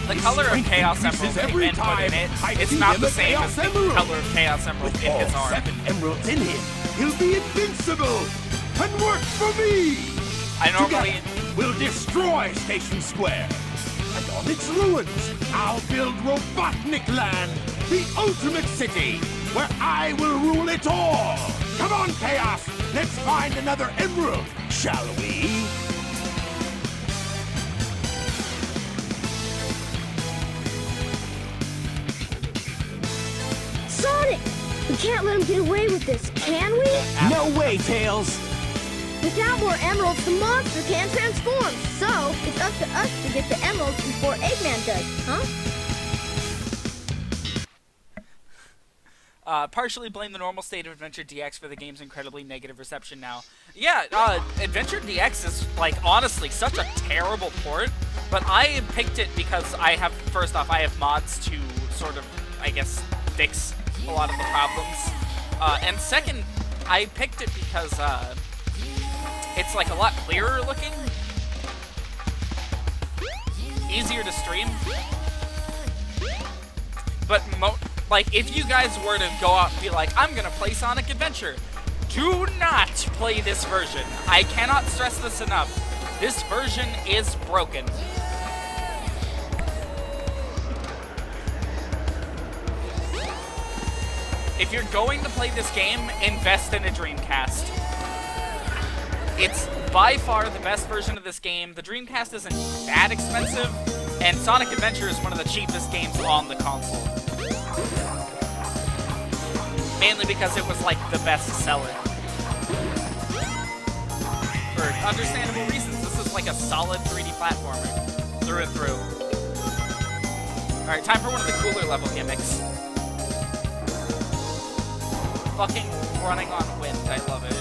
The color of strength Chaos increases Emerald every Eggman put in time it, I it's feed not him the a same as Chaos the Emerald. color of Chaos Emerald With in all his arm. 7 emeralds in him, he'll be invincible and work for me. I normally... Together, we'll destroy Station Square. And on its ruins, I'll build Robotnik Land, the ultimate city, where I will rule it all. Come on, Chaos. Let's find another emerald, shall we? Sonic! We can't let him get away with this, can we? No way, Tails. Without more emeralds, the monster can't transform. So, it's up to us to get the emeralds before Eggman does, huh? Partially blame the normal state of Adventure DX for the game's incredibly negative reception now. Yeah, Adventure DX is, like, honestly such a terrible port, but I picked it because I have, first off, I have mods to sort of, I guess, fix a lot of the problems. And second, I picked it because, it's, like, a lot clearer looking, easier to stream, but like, if you guys were to go out and be like, I'm gonna play Sonic Adventure, do not play this version. I cannot stress this enough. This version is broken. If you're going to play this game, invest in a Dreamcast. It's by far the best version of this game. The Dreamcast isn't that expensive, and Sonic Adventure is one of the cheapest games on the console. Mainly because it was, like, the best seller. For understandable reasons, this is like a solid 3D platformer. Through and through. Alright, time for one of the cooler level gimmicks. Fucking running on wind, I love it.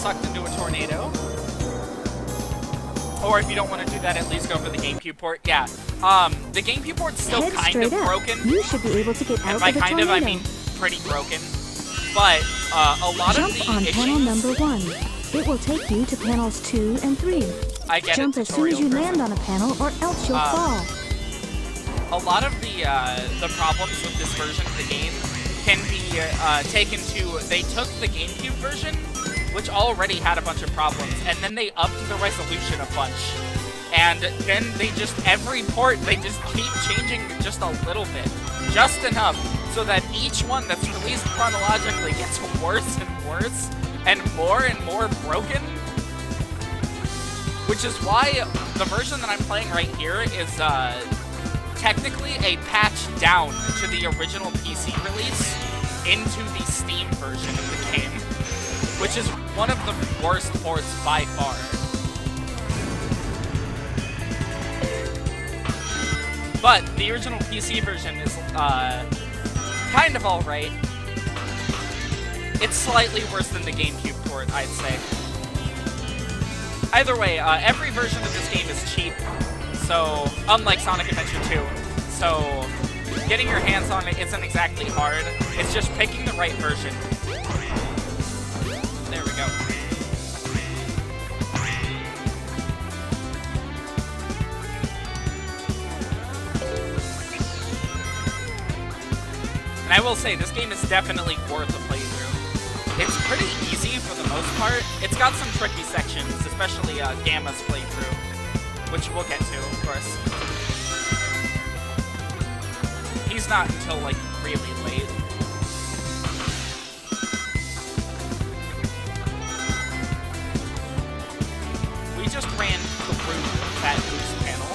Sucked into a tornado. Or if you don't want to do that, at least go for the GameCube port. Yeah, the GameCube port's still Head kind straight of up. broken. You should be able to get And out by of the kind tornado. of, I mean pretty broken. But a lot Jump of the on issues... panel number 1. It will take you to panels 2 and 3. I get Jump it, as soon as you tutorial land on a panel, or else you'll fall. A lot of the problems with this version of the game can be taken to... They took the GameCube version, which already had a bunch of problems, and then they upped the resolution a bunch. And then they just, every port, they just keep changing just a little bit. Just enough, so that each one that's released chronologically gets worse and worse, and more broken. Which is why the version that I'm playing right here is, technically a patch down to the original PC release into the Steam version of the game. Which is one of the worst ports by far. But the original PC version is kind of alright. It's slightly worse than the GameCube port, I'd say. Either way, every version of this game is cheap, so unlike Sonic Adventure 2. So getting your hands on it isn't exactly hard. It's just picking the right version. There we go. And I will say, this game is definitely worth a playthrough. It's pretty easy for the most part. It's got some tricky sections, especially Gamma's playthrough, which we'll get to, of course. He's not until, like, really late. We just ran through that boost panel.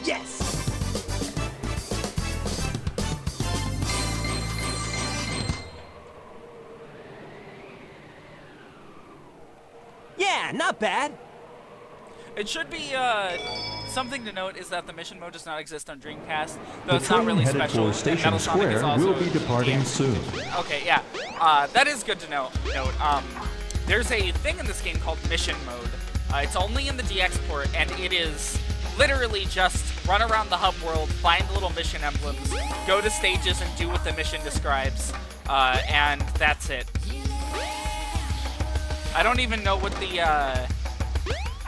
Yes! Yeah, not bad. It should be, something to note is that the mission mode does not exist on Dreamcast, though The it's not train really headed special. for Station and Metal Sonic is Square also will be departing yeah. soon. Okay, yeah. That is good to note. There's a thing in this game called mission mode. It's only in the DX port, and it is literally just run around the hub world, find little mission emblems, go to stages and do what the mission describes, and that's it. I don't even know what the,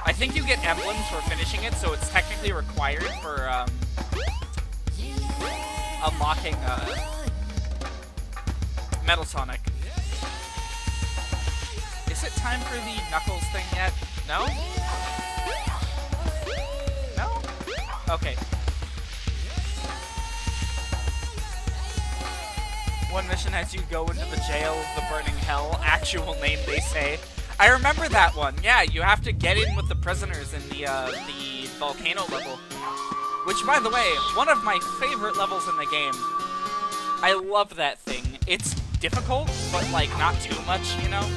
I think you get emblems for finishing it, so it's technically required for, unlocking, Metal Sonic. Is it time for the Knuckles thing yet? No? No? Okay. One mission has you go into the jail of the burning hell. Actual name, they say. I remember that one. Yeah, you have to get in with the prisoners in the volcano level. Which, by the way, one of my favorite levels in the game. I love that thing. It's difficult, but, like, not too much, you know?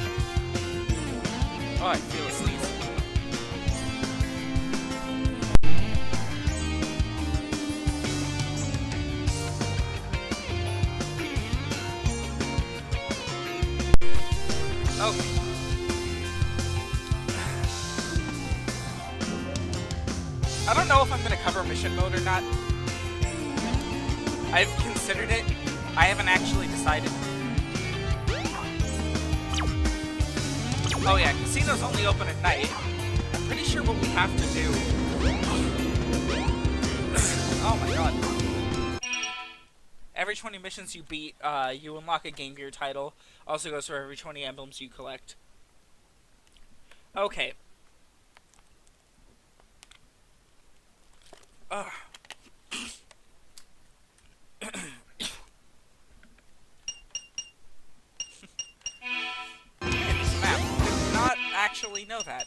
Oh, I feel a sneeze. Okay. I don't know if I'm gonna cover mission mode or not. I've considered it. I haven't actually decided. Oh yeah, casinos only open at night. I'm pretty sure what we have to do... Oh my god. Every 20 missions you beat, you unlock a Game Gear title. Also goes for every 20 emblems you collect. Okay. Actually know that.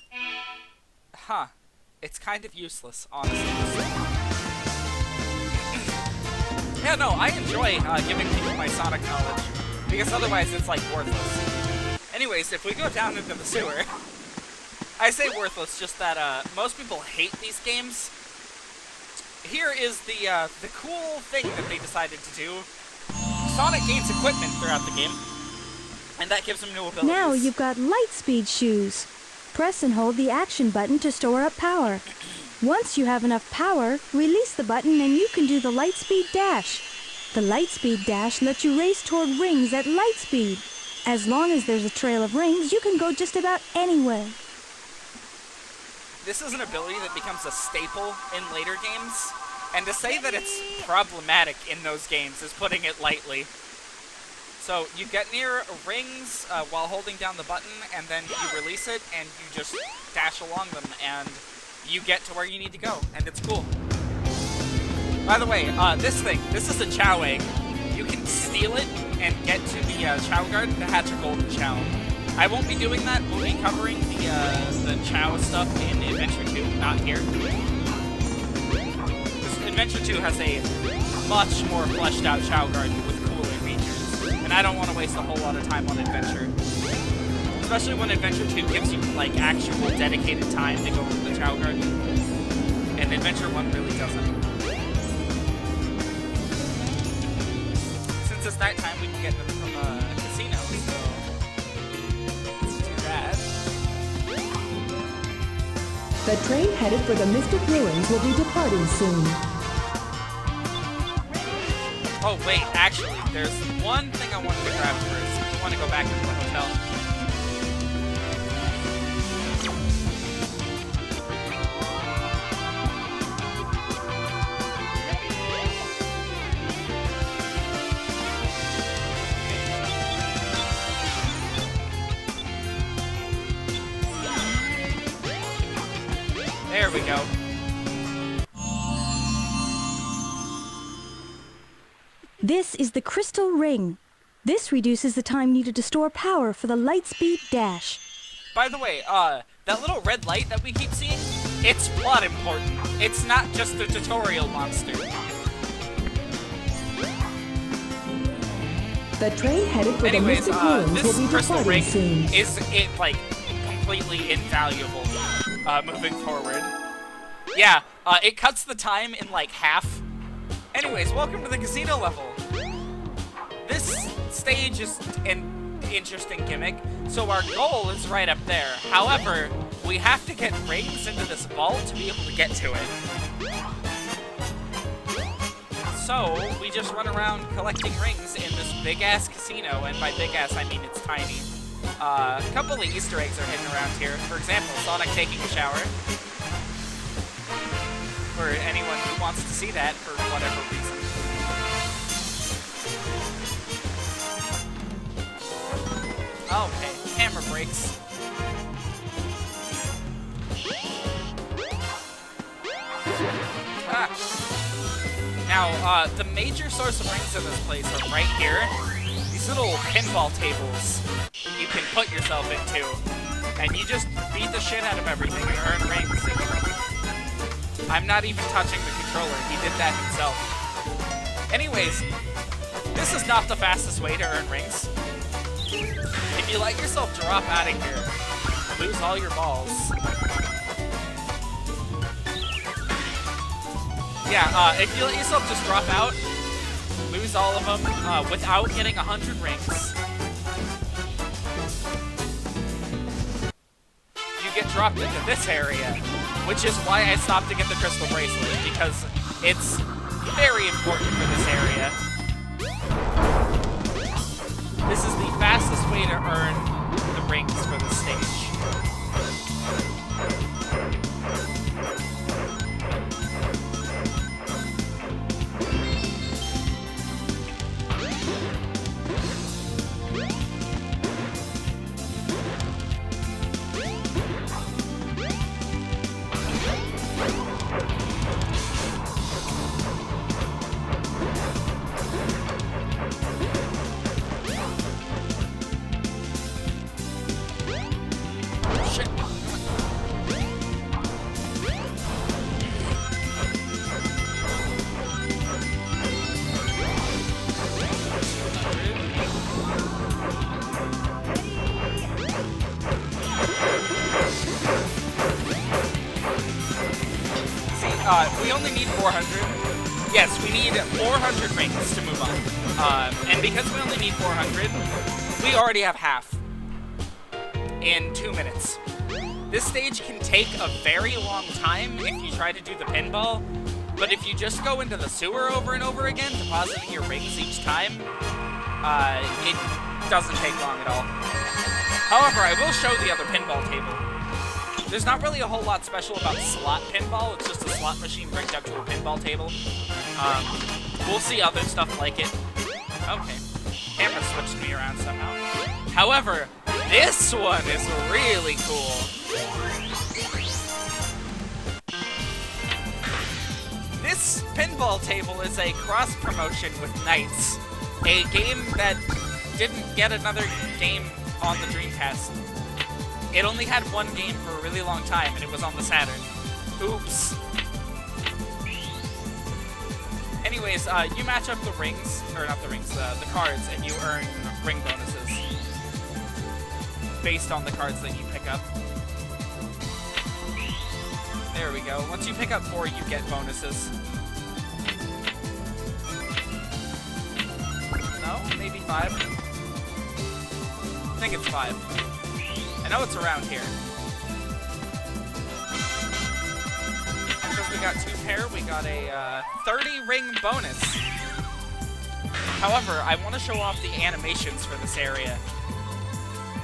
Huh. It's kind of useless, honestly. Yeah, no, I enjoy giving people my Sonic knowledge, because otherwise it's, like, worthless. Anyways, if we go down into the sewer, I say worthless, just that, most people hate these games. Here is the cool thing that they decided to do. Sonic gains equipment throughout the game, and that gives him new abilities. Now you've got Lightspeed shoes. Press and hold the action button to store up power. Once you have enough power, release the button and you can do the Lightspeed Dash. The Lightspeed Dash lets you race toward rings at light speed. As long as there's a trail of rings, you can go just about anywhere. This is an ability that becomes a staple in later games, and to say that it's problematic in those games is putting it lightly. So you get near rings while holding down the button, and then you release it, and you just dash along them, and you get to where you need to go, and it's cool. By the way, this is a Chow egg. You can steal it and get to the Chow Garden to hatch a golden Chow. I won't be doing that. We'll be covering the Chow stuff in Adventure 2, not here. Adventure 2 has a much more fleshed out Chow Garden with cooler features, and I don't want to waste a whole lot of time on Adventure. Especially when Adventure 2 gives you, like, actual dedicated time to go to the Chow Garden, and Adventure 1 really doesn't. Since it's nighttime, we can get into the casino, so let's do that. The train headed for the Mystic Ruins will be departing soon. Oh wait, actually, there's one thing I wanted to grab first. I want to go back to the hotel. There we go. This is the crystal ring. This reduces the time needed to store power for the Lightspeed Dash. By the way, that little red light that we keep seeing, it's plot important. It's not just a tutorial monster. The train headed for Anyways, the Mystic Ruins this will be crystal departing ring soon. is, like, completely invaluable, moving forward. Yeah, it cuts the time in, like, half. Anyways, welcome to the casino level. This stage is an interesting gimmick, so our goal is right up there. However, we have to get rings into this vault to be able to get to it. So, we just run around collecting rings in this big-ass casino, and by big-ass, I mean it's tiny. A couple of Easter eggs are hidden around here. For example, Sonic taking a shower. For anyone who wants to see that for whatever reason. Okay, camera breaks. Ah. Now, the major source of rings in this place are right here. These little pinball tables you can put yourself into. And you just beat the shit out of everything and earn rings. I'm not even touching the controller. He did that himself. Anyways, this is not the fastest way to earn rings. If you let yourself drop out of here, lose all your balls. Yeah, if you let yourself just drop out, lose all of them without getting 100 rings, you get dropped into this area, which is why I stopped to get the crystal bracelet, because it's very important for this area. This is the fastest way to earn the rings for this stage. We only need 400. Yes, we need 400 rings to move on. And because we only need 400, we already have half in 2 minutes. This stage can take a very long time if you try to do the pinball, but if you just go into the sewer over and over again, depositing your rings each time, it doesn't take long at all. However, I will show the other pinball table. There's not really a whole lot special about slot pinball. It's just a slot machine rigged up to a pinball table. We'll see other stuff like it. Okay. Camera switched me around somehow. However, this one is really cool. This pinball table is a cross-promotion with Knights, a game that didn't get another game on the Dreamcast. It only had one game for a really long time, and it was on the Saturn. Oops. Anyways, you match up the rings, or not the rings, the cards, and you earn ring bonuses based on the cards that you pick up. There we go. Once you pick up 4, you get bonuses. No? Maybe 5? I think it's 5. I know it's around here. Because we got 2 pair, we got a 30 ring bonus. However, I want to show off the animations for this area,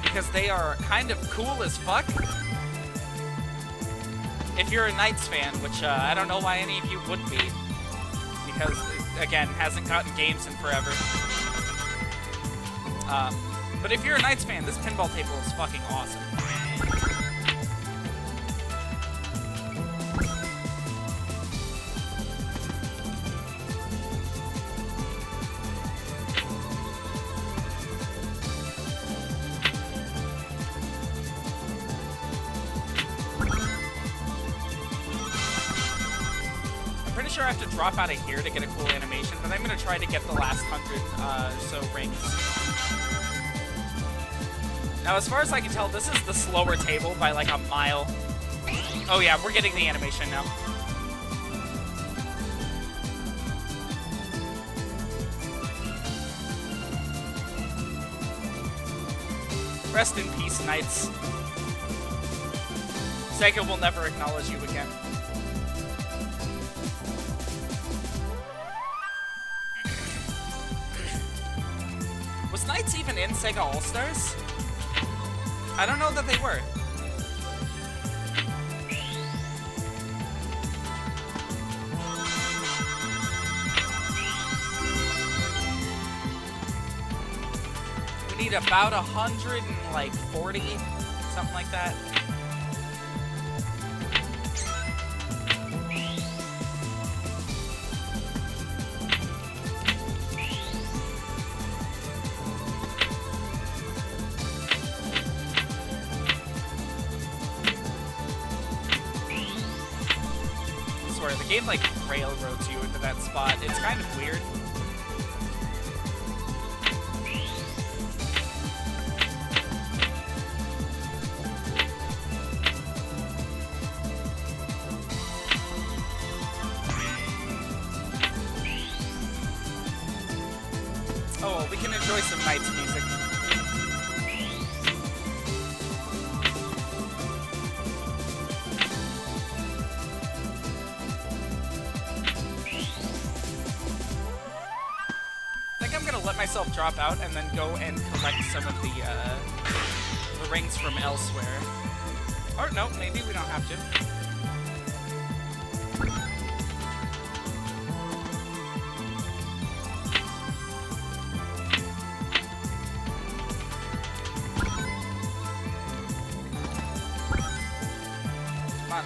because they are kind of cool as fuck. If you're a Knights fan, which I don't know why any of you would be, because, again, hasn't gotten games in forever. But if you're a Knights fan, this pinball table is fucking awesome. sure I have to drop out of here to get a cool animation, but I'm gonna try to get the last 100 or so rings. Now, as far as I can tell, this is the slower table by like a mile. Oh yeah, we're getting the animation now. Rest in peace, Knights. Sega will never acknowledge you again. Was Knights even in Sega All-Stars? I don't know that they were. We need about 140, something like that. The game like railroads you into that spot. It's kind of weird. Oh, well, we can enjoy some Knights music. Myself drop out and then go and collect some of the rings from elsewhere. Or no, maybe we don't have to. Come on.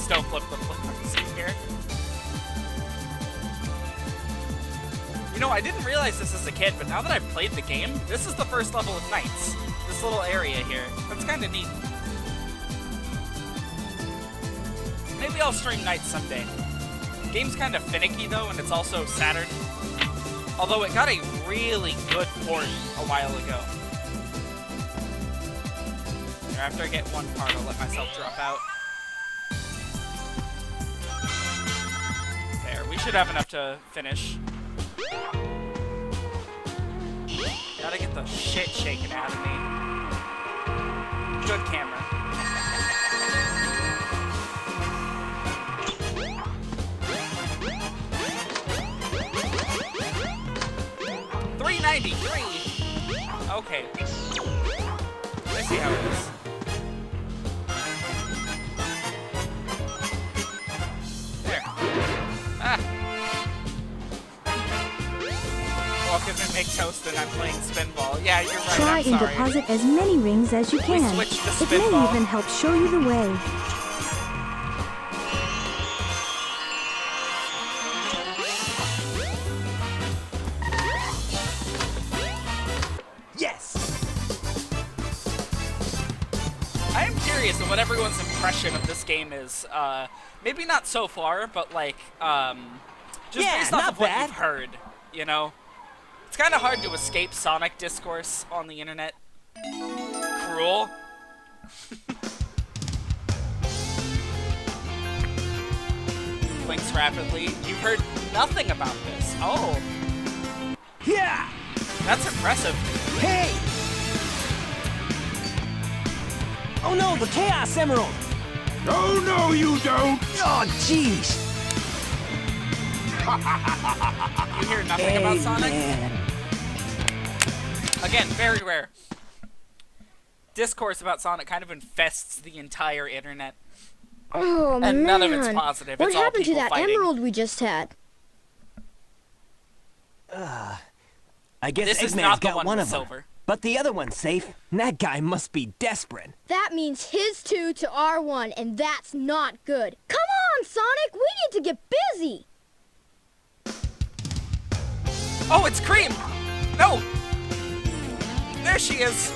Don't flip the flippers here. You know, I didn't realize this as a kid, but now that I've played the game, this is the first level of Knights. This little area here. That's kind of neat. Maybe I'll stream Knights someday. The game's kind of finicky though, and it's also Saturn. Although it got a really good port a while ago. Here, after I get one part, I'll let myself drop out. We should have enough to finish. Gotta get the shit shaken out of me. Good camera. $3.93. Okay. Let's see how it is. Walk in and make toast and I'm playing spinball. Yeah, you're right. Try I'm and sorry. deposit as many rings as you can. switched to It may spinball. even help show you the way. Yes! I am curious of what everyone's impression of this game is. Maybe not so far, but like, just Yeah, based off not of what bad. you've heard, you know? It's kind of hard to escape Sonic discourse on the internet. Cruel. Blinks rapidly. You've heard nothing about this. Oh, Yeah! that's impressive. Hey! Oh no, the Chaos Emerald! Oh, no, you don't! Oh, jeez! You hear nothing about Sonic? Man. Again, very rare. Discourse about Sonic kind of infests the entire internet. Oh, man. And none of it's positive. What It's all happened to people that fighting. emerald we just had? I guess This is Eggman's not the got one one with of them. silver. But the other one's safe. That guy must be desperate. That means his 2 to our 1, and that's not good. Come on, Sonic, we need to get busy. Oh, it's Cream! No! There she is!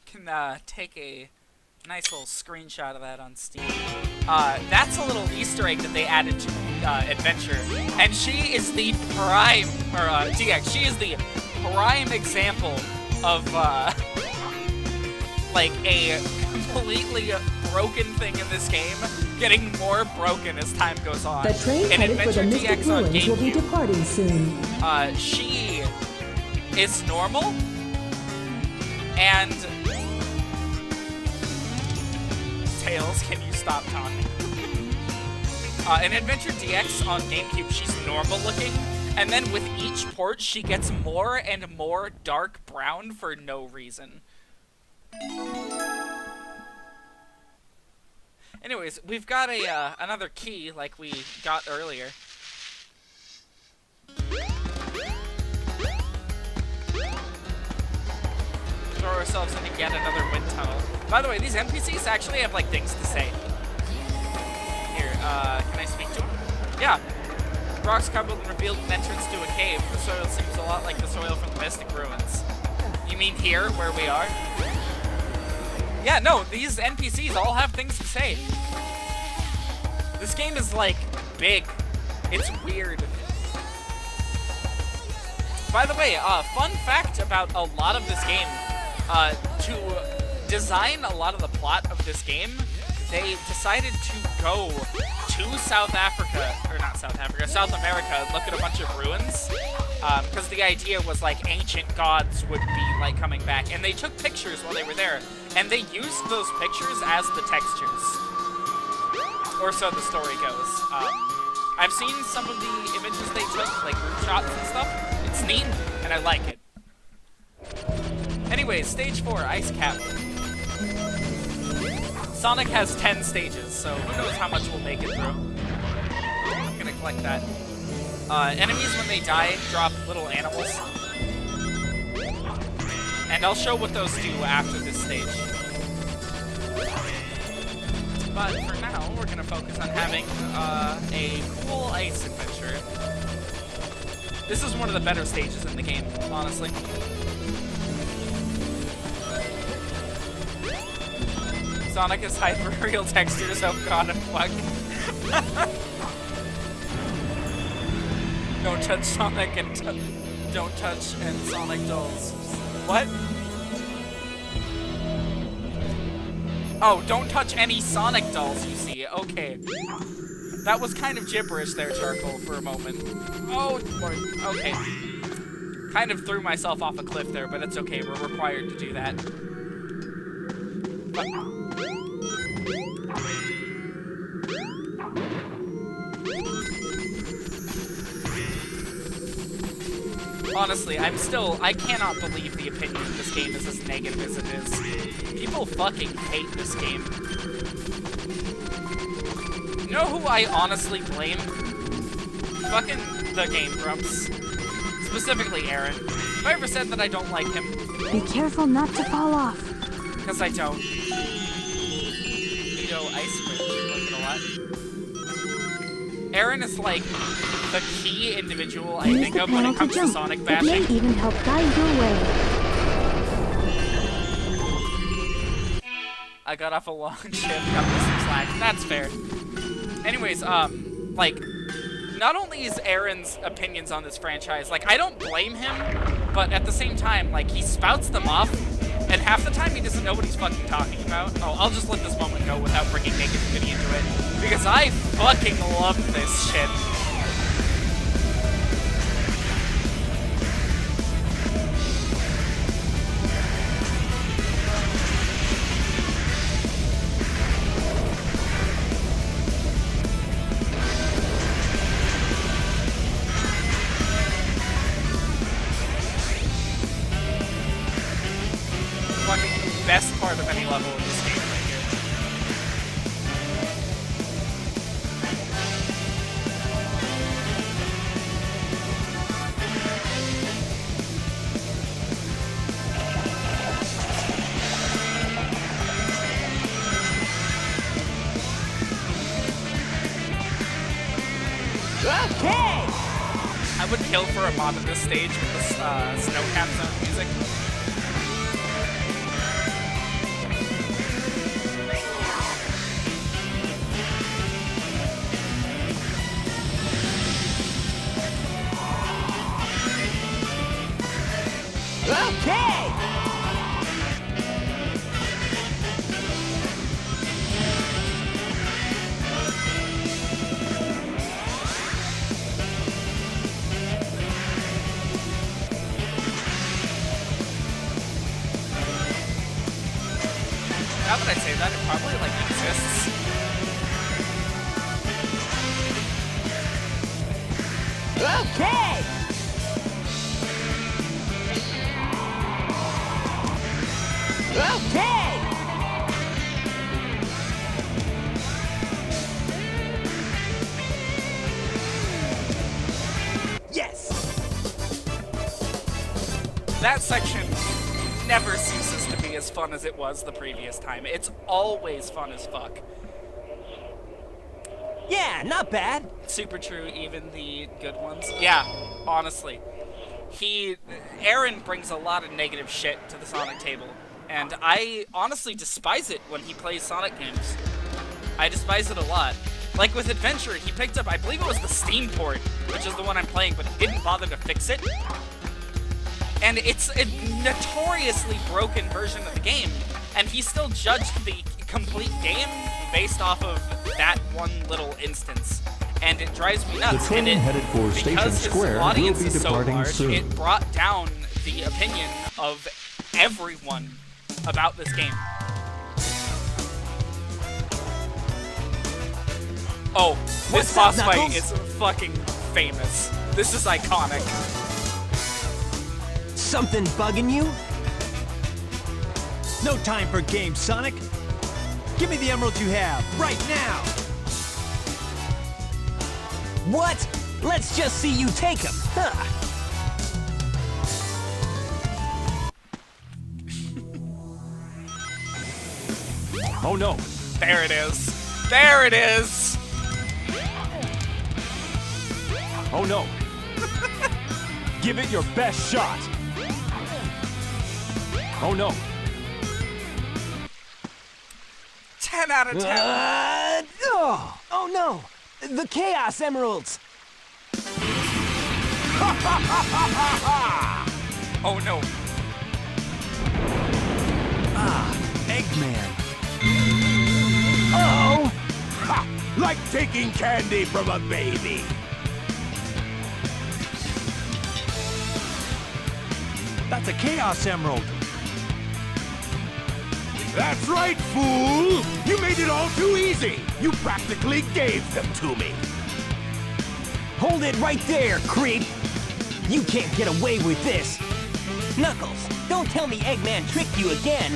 Can take a nice little screenshot of that on Steam. That's a little Easter egg that they added to Adventure. And she is the prime, or DX, she is the prime example of, like, a completely broken thing in this game getting more broken as time goes on. The train in headed for the Adventure Mystic DX on Ruins will be GameCube, departing soon. she is normal, and Tails, can you stop talking? In Adventure DX on GameCube, she's normal looking, and then with each port, she gets more and more dark brown for no reason. Anyways, we've got a another key like we got earlier. Throw ourselves into yet another wind tunnel. By the way, these NPCs actually have like things to say. Here, can I speak to them? Yeah. Rocks crumbled and revealed an entrance to a cave. The soil seems a lot like the soil from the Mystic Ruins. You mean here, where we are? Yeah, no, these NPCs all have things to say. This game is, like, big. It's weird. By the way, fun fact about a lot of this game, to design a lot of the plot of this game, they decided to go to South Africa, or not South Africa, South America, and look at a bunch of ruins, because the idea was, like, ancient gods would be, like, coming back, and they took pictures while they were there, and they used those pictures as the textures, or so the story goes. I've seen some of the images they took, like group shots and stuff. It's neat, and I like it. Anyways, stage 4, Ice Cap. Sonic has 10 stages, so who knows how much we'll make it through. I'm gonna collect that. Enemies, when they die, drop little animals. And I'll show what those do after this stage. But for now, we're gonna focus on having a cool ice adventure. This is one of the better stages in the game, honestly. Sonic has hyper-real textures, oh god, and fuck. Don't touch Sonic and don't touch and Sonic dolls. What? Oh, don't touch any Sonic dolls, you see. Okay. That was kind of gibberish there, Charcoal, for a moment. Oh, Lord. Okay. Kind of threw myself off a cliff there, but it's okay. We're required to do that. But honestly, I cannot believe the opinion of this game is as negative as it is. People fucking hate this game. You know who I honestly blame? Fucking the Game Grumps. Specifically Aaron. Have I ever said that I don't like him? Be careful not to fall off. Because I don't. Nito Ice Bridge, like it a lot. Aaron is like the key individual I Use think the of when panel it comes to jump. Sonic It bashing. may even help guide your way. I got off a long shift, got me some slack. That's fair. Anyways, like, not only is Aaron's opinions on this franchise, like, I don't blame him, but at the same time, like, he spouts them off, and half the time he doesn't know what he's fucking talking about. Oh, I'll just let this moment go without bringing negativity into it, because I fucking love this shit. Best part of any level in this game right here. Okay! I would kill for a mod of this stage with the Snowcat Zone music. Okay! How would I say that? It probably, like, exists. Okay! Okay! Yes! That section never ceases to be as fun as it was the previous time. It's always fun as fuck. Yeah, not bad. Super true, even the good ones. Yeah, honestly. Aaron brings a lot of negative shit to the Sonic table, and I honestly despise it when he plays Sonic games. I despise it a lot. Like with Adventure, he picked up, I believe it was the Steam port, which is the one I'm playing, but he didn't bother to fix it. And it's a notoriously broken version of the game, and he still judged the complete game based off of that one little instance. And it drives me nuts. The train headed for Station because Square his will audience be is so departing large, soon. it brought down the opinion of everyone about this game. Oh, this What's boss up, fight Knuckles? is fucking famous. This is iconic. Something bugging you? No time for games, Sonic. Give me the emerald you have, right now! What? Let's just see you take him. Huh. Oh no! There it is. There it is. Oh no! Give it your best shot! Oh no! 10 out of 10. Oh no! The Chaos Emeralds! Oh no. Eggman! Oh! Ha! Like taking candy from a baby. That's a Chaos Emerald! That's right, fool! You made it all too easy! You practically gave them to me! Hold it right there, creep! You can't get away with this! Knuckles, don't tell me Eggman tricked you again!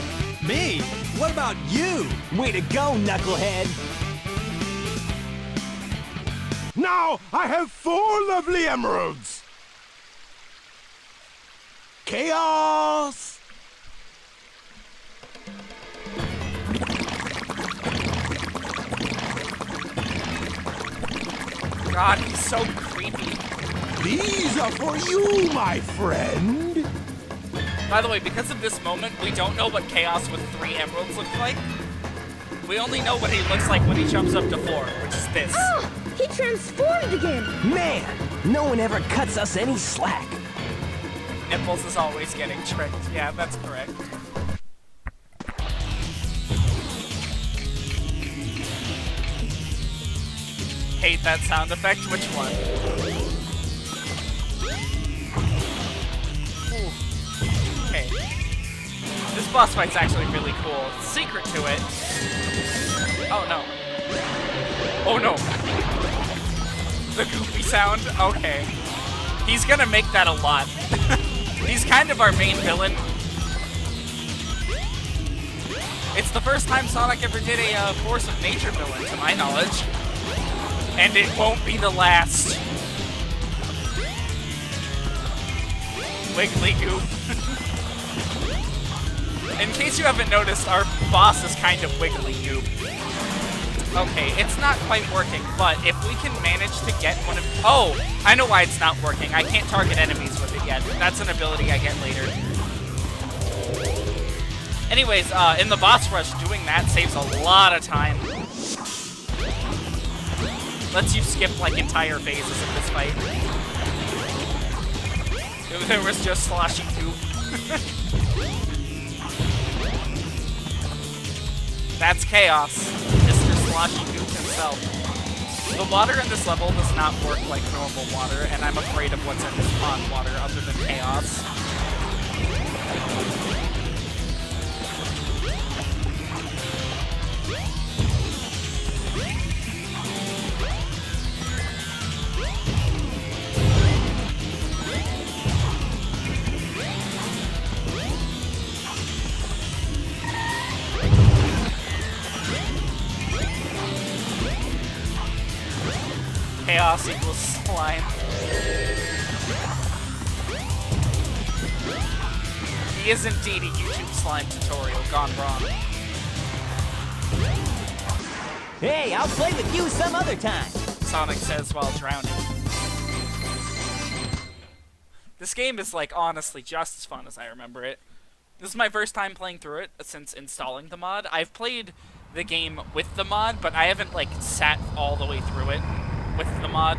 Me? What about you? Way to go, Knucklehead! Now I have 4 lovely emeralds! Chaos! God, he's so creepy. These are for you, my friend! By the way, because of this moment, we don't know what Chaos with 3 emeralds looks like. We only know what he looks like when he jumps up to 4, which is this. Oh, he transformed again. Man, no one ever cuts us any slack. Nipples is always getting tricked. Yeah, that's correct. Hate that sound effect. Which one? Ooh. Okay. This boss fight's actually really cool. Secret to it. Oh no. Oh no. The goofy sound? Okay. He's gonna make that a lot. He's kind of our main villain. It's the first time Sonic ever did a Force of Nature villain, to my knowledge. And it won't be the last. Wiggly Goop. In case you haven't noticed, our boss is kind of Wiggly Goop. Okay, it's not quite working, but if we can manage to get one of... Oh, I know why it's not working. I can't target enemies with it yet. That's an ability I get later. Anyways, in the boss rush, doing that saves a lot of time. Lets you skip, like, entire phases of this fight. There was just sloshing goop. That's Chaos, Mr. Sloshy Goop himself. The water in this level does not work like normal water, and I'm afraid of what's in this pond water other than Chaos. Chaos equals slime. He is indeed a YouTube slime tutorial gone wrong. Hey, I'll play with you some other time. Sonic says while drowning. This game is, like, honestly just as fun as I remember it. This is my first time playing through it since installing the mod. I've played the game with the mod, but I haven't, like, sat all the way through it with the mod,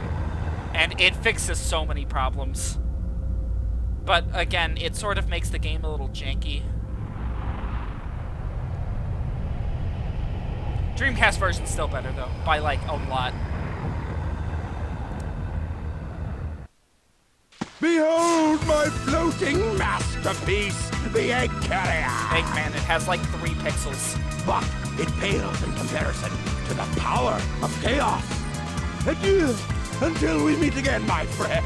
and it fixes so many problems. But again, it sort of makes the game a little janky. Dreamcast version's still better though, by like a lot. Behold my floating masterpiece, the Egg Carrier! Eggman, it has like 3 pixels. But it pales in comparison to the power of chaos. Adieu, until we meet again, my friends.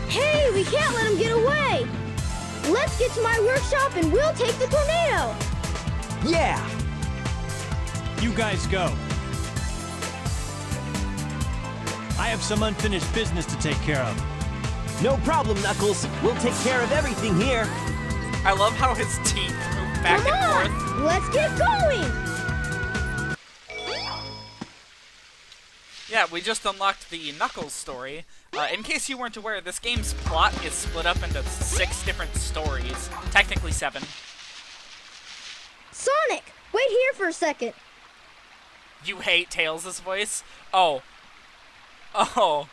Hey, we can't let him get away! Let's get to my workshop and we'll take the tornado! Yeah! You guys go. I have some unfinished business to take care of. No problem, Knuckles. We'll take care of everything here. I love how his teeth move back Come and on, forth. let's get going! Yeah, we just unlocked the Knuckles story. In case you weren't aware, this game's plot is split up into 6 different stories. Technically 7. Sonic, wait here for a second. You hate Tails' voice? Oh. Oh.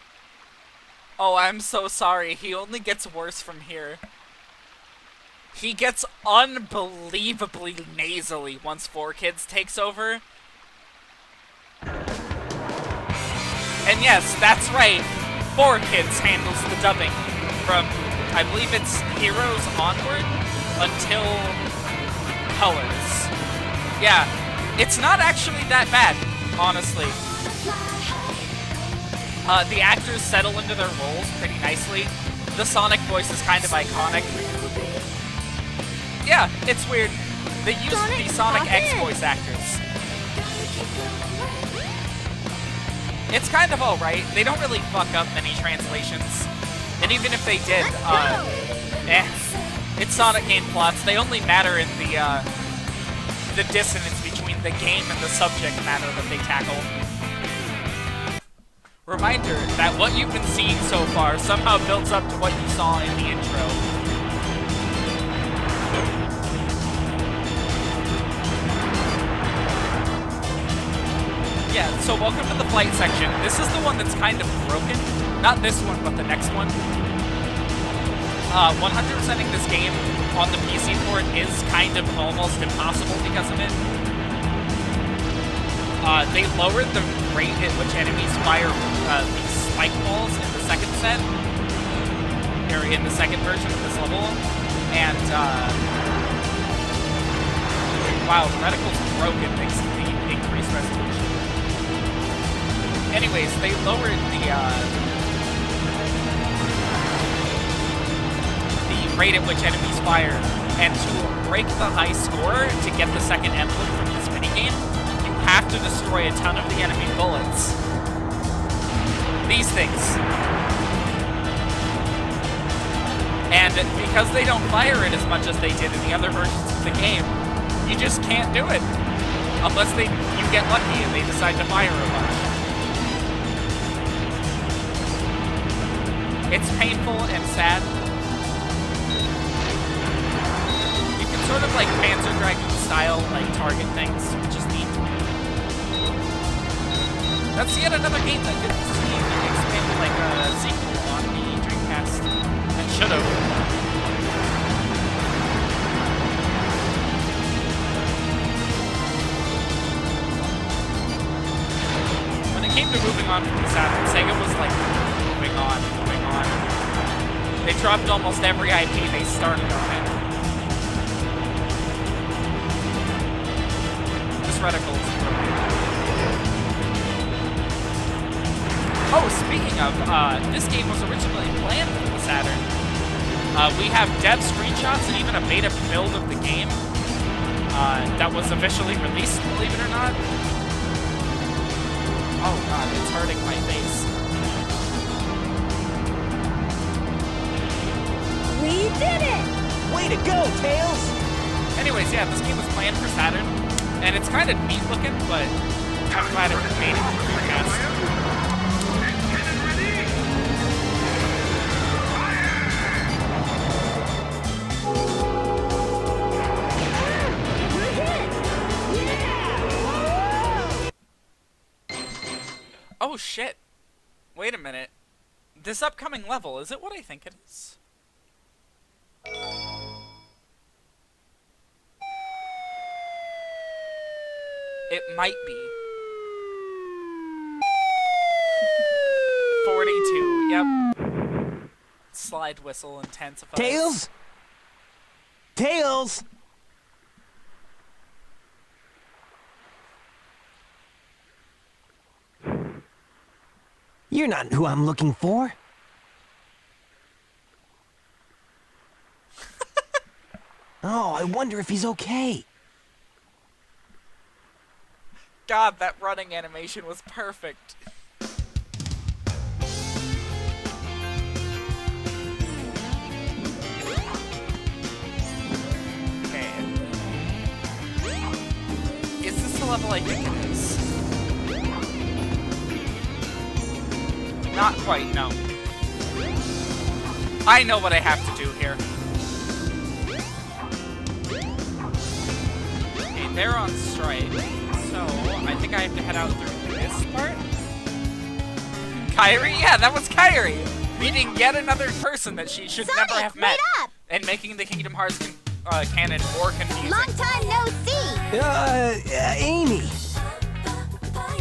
Oh, I'm so sorry. He only gets worse from here. He gets unbelievably nasally once 4Kids takes over. And yes, that's right. 4Kids handles the dubbing from, I believe it's Heroes onward until Colors. Yeah, it's not actually that bad, honestly. The actors settle into their roles pretty nicely. The Sonic voice is kind of iconic. Yeah, it's weird. They use the Sonic X voice actors. It's kind of alright. They don't really fuck up many translations. And even if they did, it's Sonic game plots. They only matter in the dissonance between the game and the subject matter that they tackle. Reminder that what you've been seeing so far somehow builds up to what you saw in the intro. Yeah, so welcome to the flight section. This is the one that's kind of broken. Not this one, but the next one. 100%ing this game on the PC port is kind of almost impossible because of it. They lowered the rate at which enemies fire these spike balls in the second set, or in the second version of this level, and wow, the reticle's broken thanks to the increased resolution. Anyways, they lowered the rate at which enemies fire, and to break the high score to get the second emblem from this minigame, you have to destroy a ton of the enemy bullets these things. And because they don't fire it as much as they did in the other versions of the game, you just can't do it. Unless you get lucky and they decide to fire a bunch. It's painful and sad. You can sort of like Panzer Dragoon style, like target things, which is neat. That's yet another game that didn't see expanded like a sequel on the Dreamcast. And should have. When it came to moving on from the Saturn, Sega was like, moving on. They dropped almost every IP they started on it. This reticle is broken. Oh, speaking of, this game was originally planned for the Saturn. We have dev screenshots and even a beta build of the game that was officially released, believe it or not. Oh god, it's hurting my face. We did it! Way to go, Tails! Anyways, yeah, this game was planned for Saturn, and it's kind of neat looking, but I'm glad it made it to Dreamcast. Oh shit! Wait a minute. This upcoming level, is it what I think it is? It might be. 42, yep. Slide whistle intensifies. Tails? Tails! You're not who I'm looking for. Oh, I wonder if he's okay. God, that running animation was perfect. Okay. Is this the level I think it is? Not quite, no. I know what I have to do here. Okay, they're on strike, so I think I have to head out through this part. Kairi? Yeah, that was Kairi! Meeting yet another person that she should never have met. Wait up! And making the Kingdom Hearts canon more confusing. Long time no see! Amy.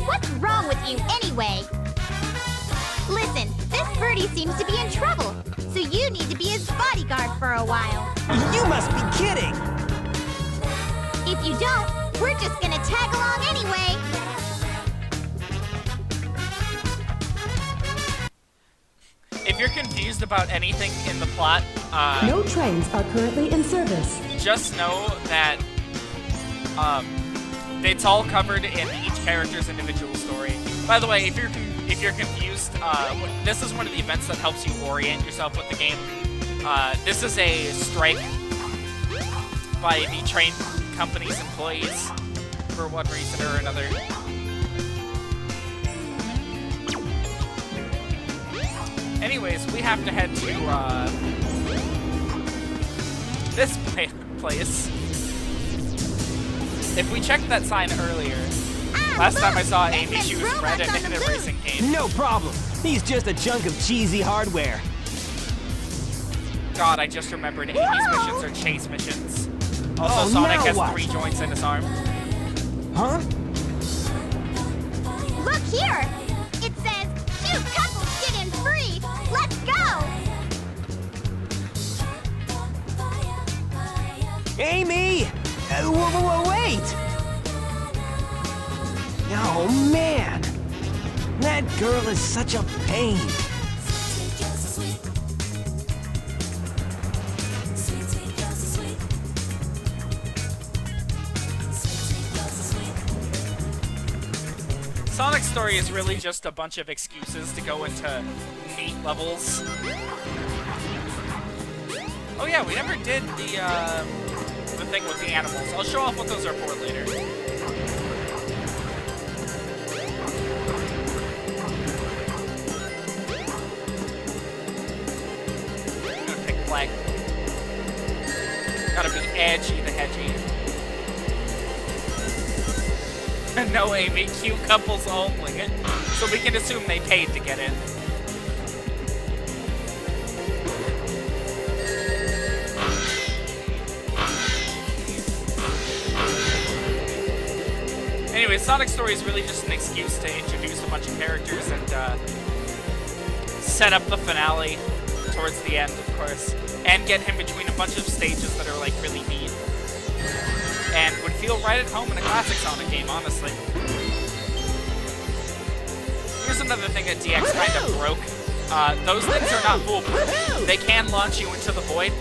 What's wrong with you anyway? Listen, this birdie seems to be in trouble, so you need to be his bodyguard for a while. You must be kidding! If you don't, we're just gonna tag along anyway. If you're confused about anything in the plot, No trains are currently in service. just know that it's all covered in each character's individual story. By the way, if you're confused, this is one of the events that helps you orient yourself with the game. This is a strike by the train company's employees for one reason or another. Anyways, we have to head to this place. If we checked that sign earlier, last time I saw Amy, she was red and in a racing game. No problem. He's just a chunk of cheesy hardware. God, I just remembered Amy's missions are chase missions. Also, Sonic has 3 joints in his arm. Huh? Look here! It says, 2 couples get in free! Let's go! Amy! Wait! Oh, man! That girl is such a pain. Sonic's story is really just a bunch of excuses to go into neat levels. Oh yeah, we never did the thing with the animals. I'll show off what those are for later. I'm gonna pick black. Gotta be edgy the hedgy. No, Amy, cute couples only. So we can assume they paid to get in. Anyway, Sonic's story is really just an excuse to introduce a bunch of characters and set up the finale towards the end, of course, and get him between a bunch of stages that are like really neat. And would feel right at home in a classic Sonic game, honestly. Here's another thing that DX kind of broke. Those things are not foolproof. They can launch you into the void.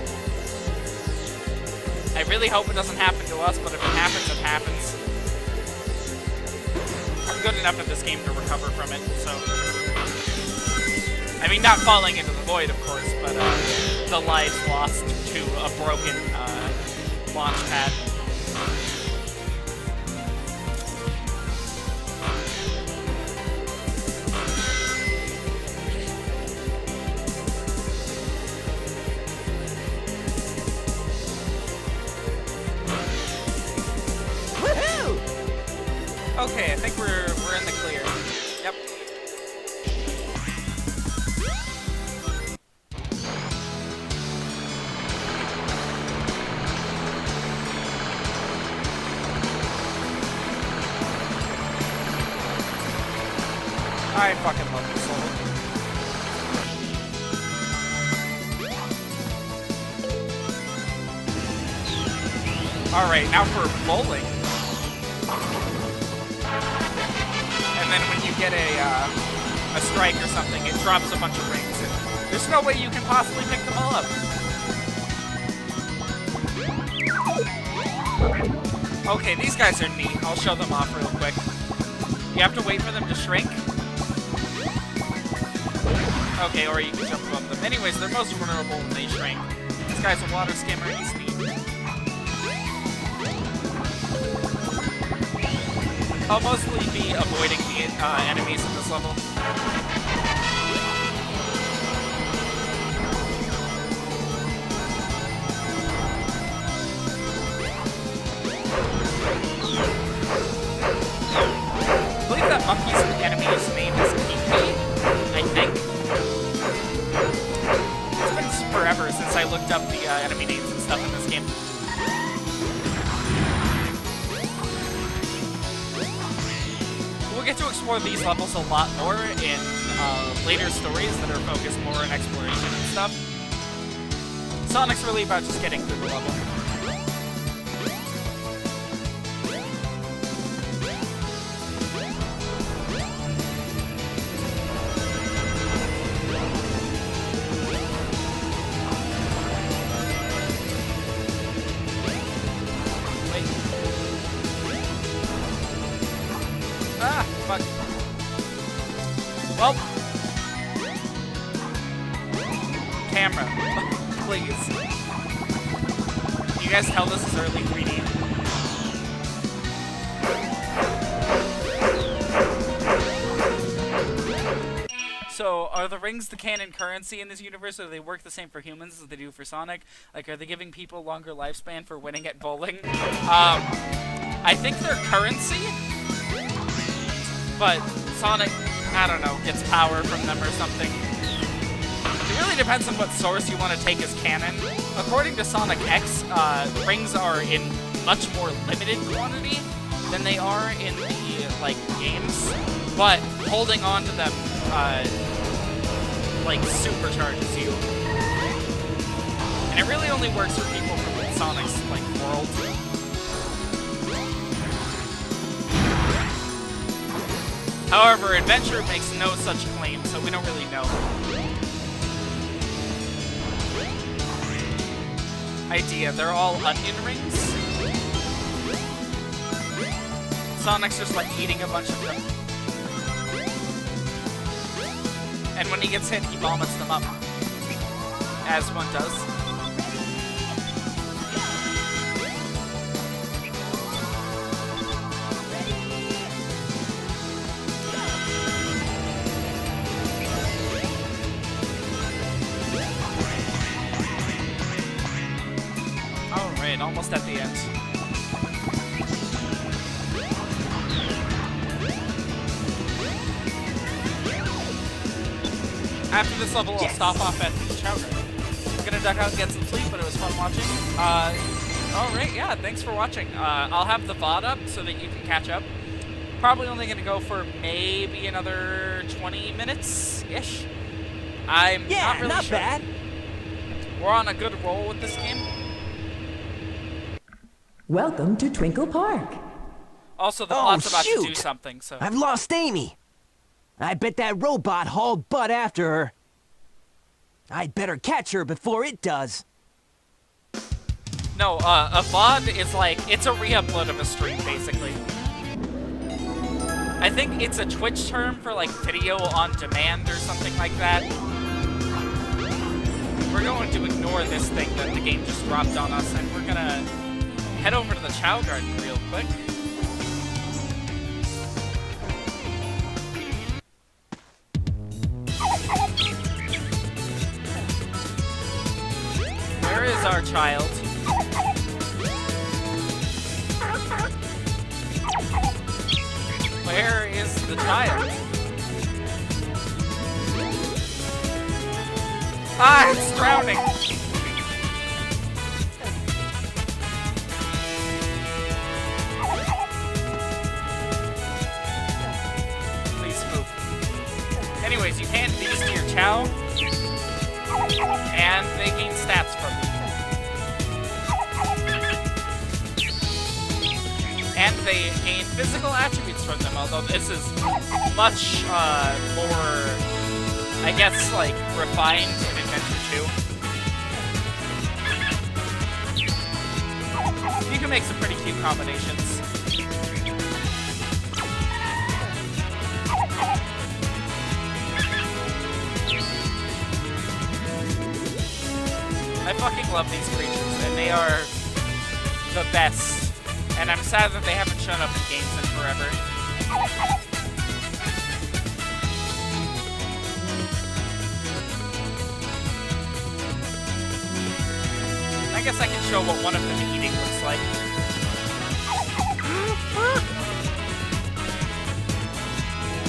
I really hope it doesn't happen to us, but if it happens, it happens. I'm good enough at this game to recover from it, so... I mean, not falling into the void, of course, but the lives lost to a broken launch pad. Okay, I think we're in the clear. Yep. I fucking love this level. Alright, now for bowling. And then when you get a strike or something, it drops a bunch of rings. And there's no way you can possibly pick them all up. Okay, these guys are neat. I'll show them off real quick. You have to wait for them to shrink. Okay, or you can jump above them. Anyways, they're most vulnerable when they shrink. This guy's a water skimmer. He's neat. I'll mostly be avoiding the enemies in this level. I believe that monkey's enemy's name is Kiki, I think. It's been forever since I looked up the enemy names and stuff in this game. We'll get to explore these levels a lot more in later stories that are focused more on exploration and stuff. Sonic's really about just getting through the level. Well, camera, please. Can you guys tell this is early 3D? So, are the rings the canon currency in this universe, or do they work the same for humans as they do for Sonic? Like, are they giving people longer lifespan for winning at bowling? I think they're currency, but Sonic, I don't know, gets power from them or something. It really depends on what source you want to take as canon. According to Sonic X, rings are in much more limited quantity than they are in the, like, games. But holding on to them, like, supercharges you. And it really only works for people from Sonic's, like, world. However, Adventure makes no such claim, so we don't really know. Idea, they're all onion rings? Sonic's just like eating a bunch of them. And when he gets hit, he vomits them up. As one does. Alright, almost at the end. After this level, I'll stop off at the chowder. I'm gonna duck out and get some sleep, but it was fun watching. Alright, yeah, thanks for watching. I'll have the VOD up so that you can catch up. Probably only gonna go for maybe another 20 minutes-ish. I'm not really sure. Bad. We're on a good roll with this game. Welcome to Twinkle Park. Also, the plot's about to do something, so... I've lost Amy. I bet that robot hauled butt after her. I'd better catch her before it does. No, a VOD is like, it's a re-upload of a stream, basically. I think it's a Twitch term for, like, video on demand or something like that. We're going to ignore this thing that the game just dropped on us, and we're gonna head over to the Chow Garden real quick. Where is our child? Where is the child? Ah, it's drowning! Please move. Anyways, you hand these to your chow, and they gain stats from them. And they gain physical attributes from them, although this is much more, I guess, like, refined in Adventure 2. You can make some pretty cute combinations. I fucking love these creatures, and they are the best. And I'm sad that they haven't shown up in games in forever. I guess I can show what one of them eating looks like.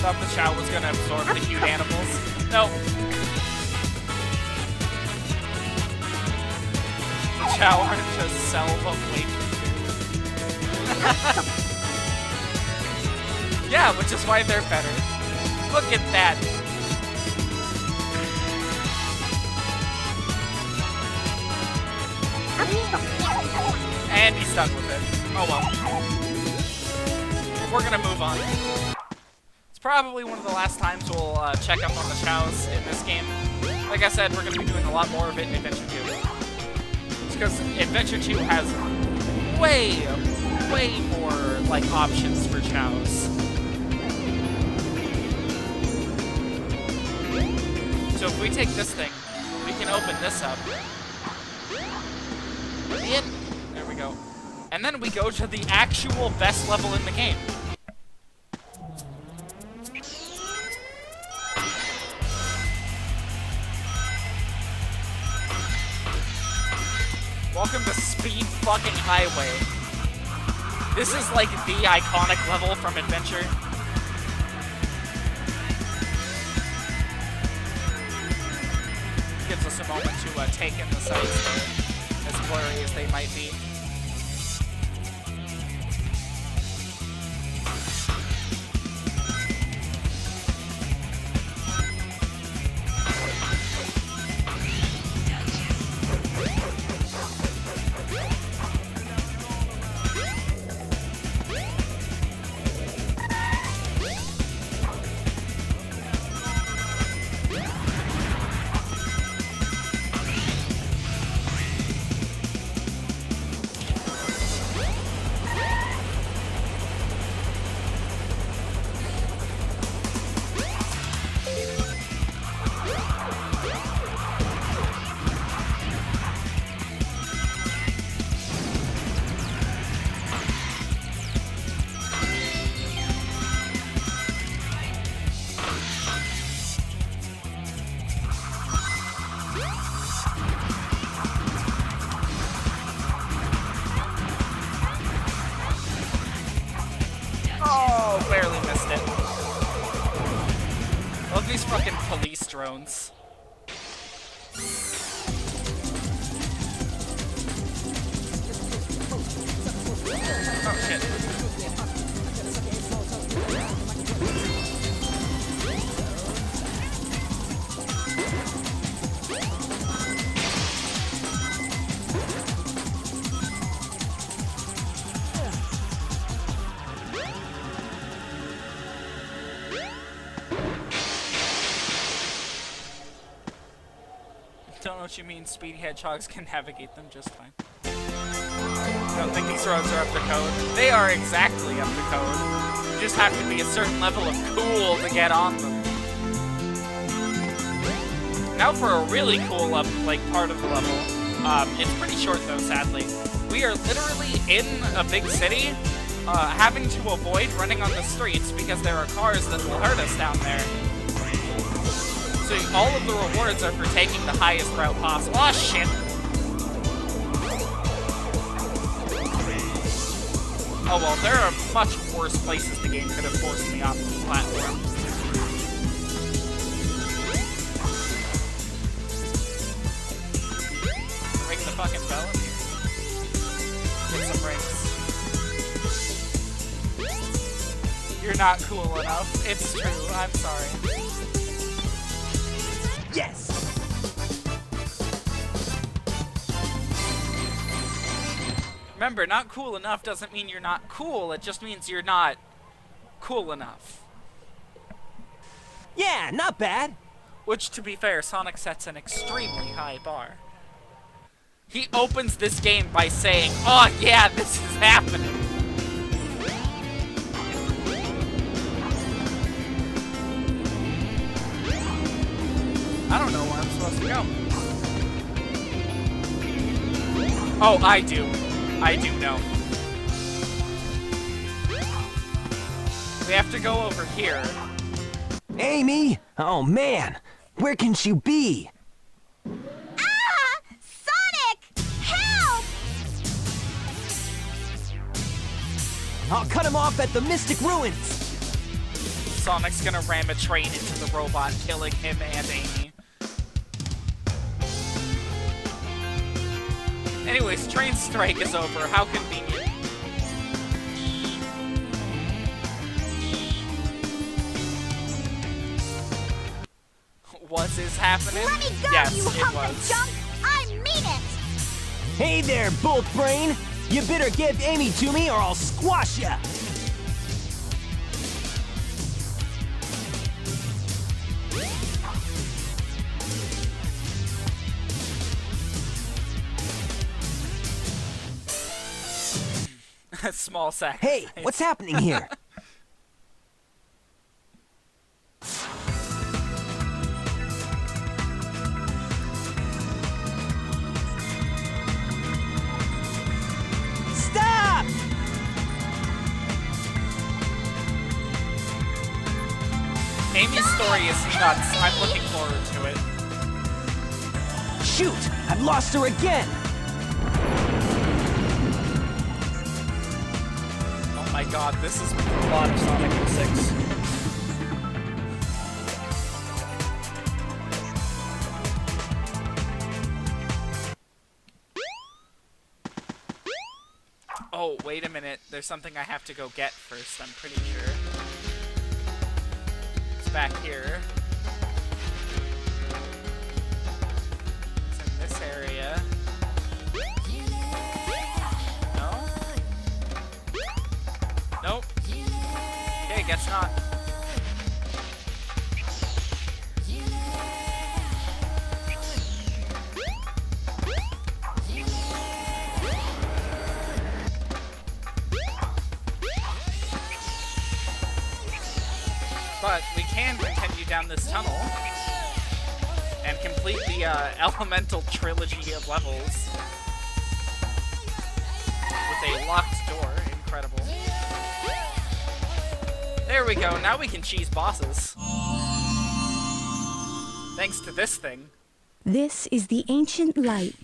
Thought the Chow was gonna absorb the cute animals. Nope. The Chow aren't just self-awake. Yeah, which is why they're better. Look at that. And he's done with it. Oh well. We're gonna move on. It's probably one of the last times we'll check up on the chows in this game. Like I said, we're gonna be doing a lot more of it in Adventure 2. It's because Adventure 2 has way more, like, options for chows. So if we take this thing, we can open this up. There we go. And then we go to the actual best level in the game. Welcome to Speed fucking Highway. This is like the iconic level from Adventure. Gives us a moment to take in the sights, as blurry as they might be. drones. Oh shit. Don't know what you mean. Speedy hedgehogs can navigate them just fine. I don't think these roads are up to code. They are exactly up to code. You just have to be a certain level of cool to get on them. Now for a really cool part of the level. It's pretty short though, sadly. We are literally in a big city, having to avoid running on the streets because there are cars that will hurt us down there. So all of the rewards are for taking the highest route possible. Oh shit! Oh well, there are much worse places the game could have forced me off the platform. Ring the fucking bell in here. Get some rings. You're not cool enough. It's true, I'm sorry. Yes! Remember, not cool enough doesn't mean you're not cool, it just means you're not cool enough. Yeah, not bad. Which, to be fair, Sonic sets an extremely high bar. He opens this game by saying, "Oh yeah, this is happening." I don't know where I'm supposed to go. Oh, I do. I do know. We have to go over here. Amy? Oh man, where can she be? Ah! Sonic! Help! I'll cut him off at the Mystic Ruins. Sonic's gonna ram a train into the robot, killing him and Amy. Anyways, train strike is over. How convenient. Was this happening? Let me go, yes, you it hunk was. of junk! I mean it! Hey there, Bolt Brain! You better give Amy to me or I'll squash ya! Small sack. Hey, what's happening here? Stop! Amy's story is nuts. I'm looking forward to it. Shoot! I've lost her again! Oh my god, this is a lot of Sonic 06. Oh, wait a minute. There's something I have to go get first, I'm pretty sure. It's back here. It's in this area. No? Nope. Okay, guess not. But we can continue down this tunnel and complete the elemental trilogy of levels with a locked door. Incredible. There we go. Now we can cheese bosses. Thanks to this thing. This is the ancient light.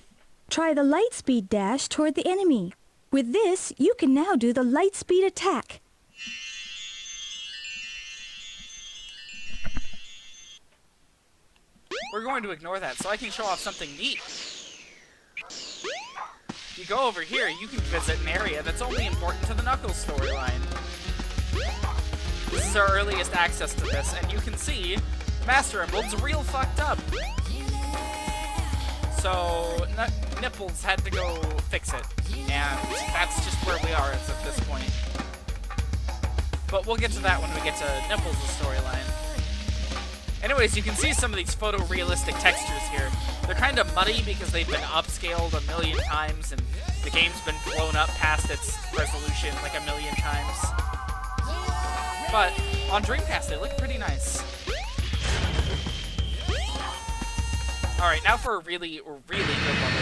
Try the light speed dash toward the enemy. With this, you can now do the light speed attack. we're going to ignore that so I can show off something neat. If you go over here, you can visit an area that's only important to the Knuckles storyline. This is our earliest access to this, and you can see Master Emerald's real fucked up. So, Nipples had to go fix it, and that's just where we are at this point. But we'll get to that when we get to Nipples' storyline. Anyways, you can see some of these photorealistic textures here. They're kind of muddy because they've been upscaled a million times, and the game's been blown up past its resolution like a million times. But on Dreamcast, they look pretty nice. Alright, now for a really, really good level.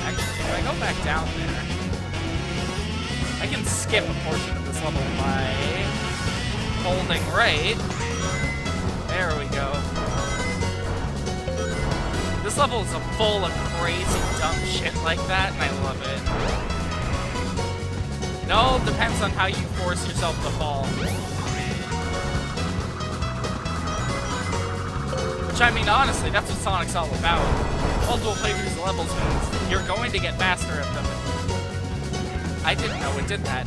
Actually, if I go back down there, I can skip a portion of this level by holding right. There we go. This level is full of crazy dumb shit like that, and I love it. It all depends on how you force yourself to fall. Which, I mean, honestly, that's what Sonic's all about. Multiple playthroughs of levels means you're going to get faster at them. I didn't know it did that.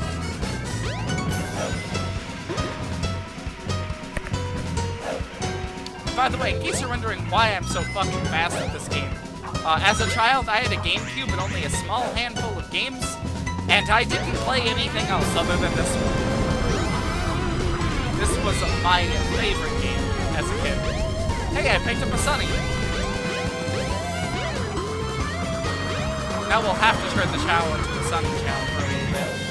By the way, in case you're wondering why I'm so fucking fast at this game, as a child, I had a GameCube and only a small handful of games, and I didn't play anything else other than this one. This was my favorite game as a kid. Hey, I picked up a Sunny. Now we'll have to turn the channel into the Sunny channel for a little bit.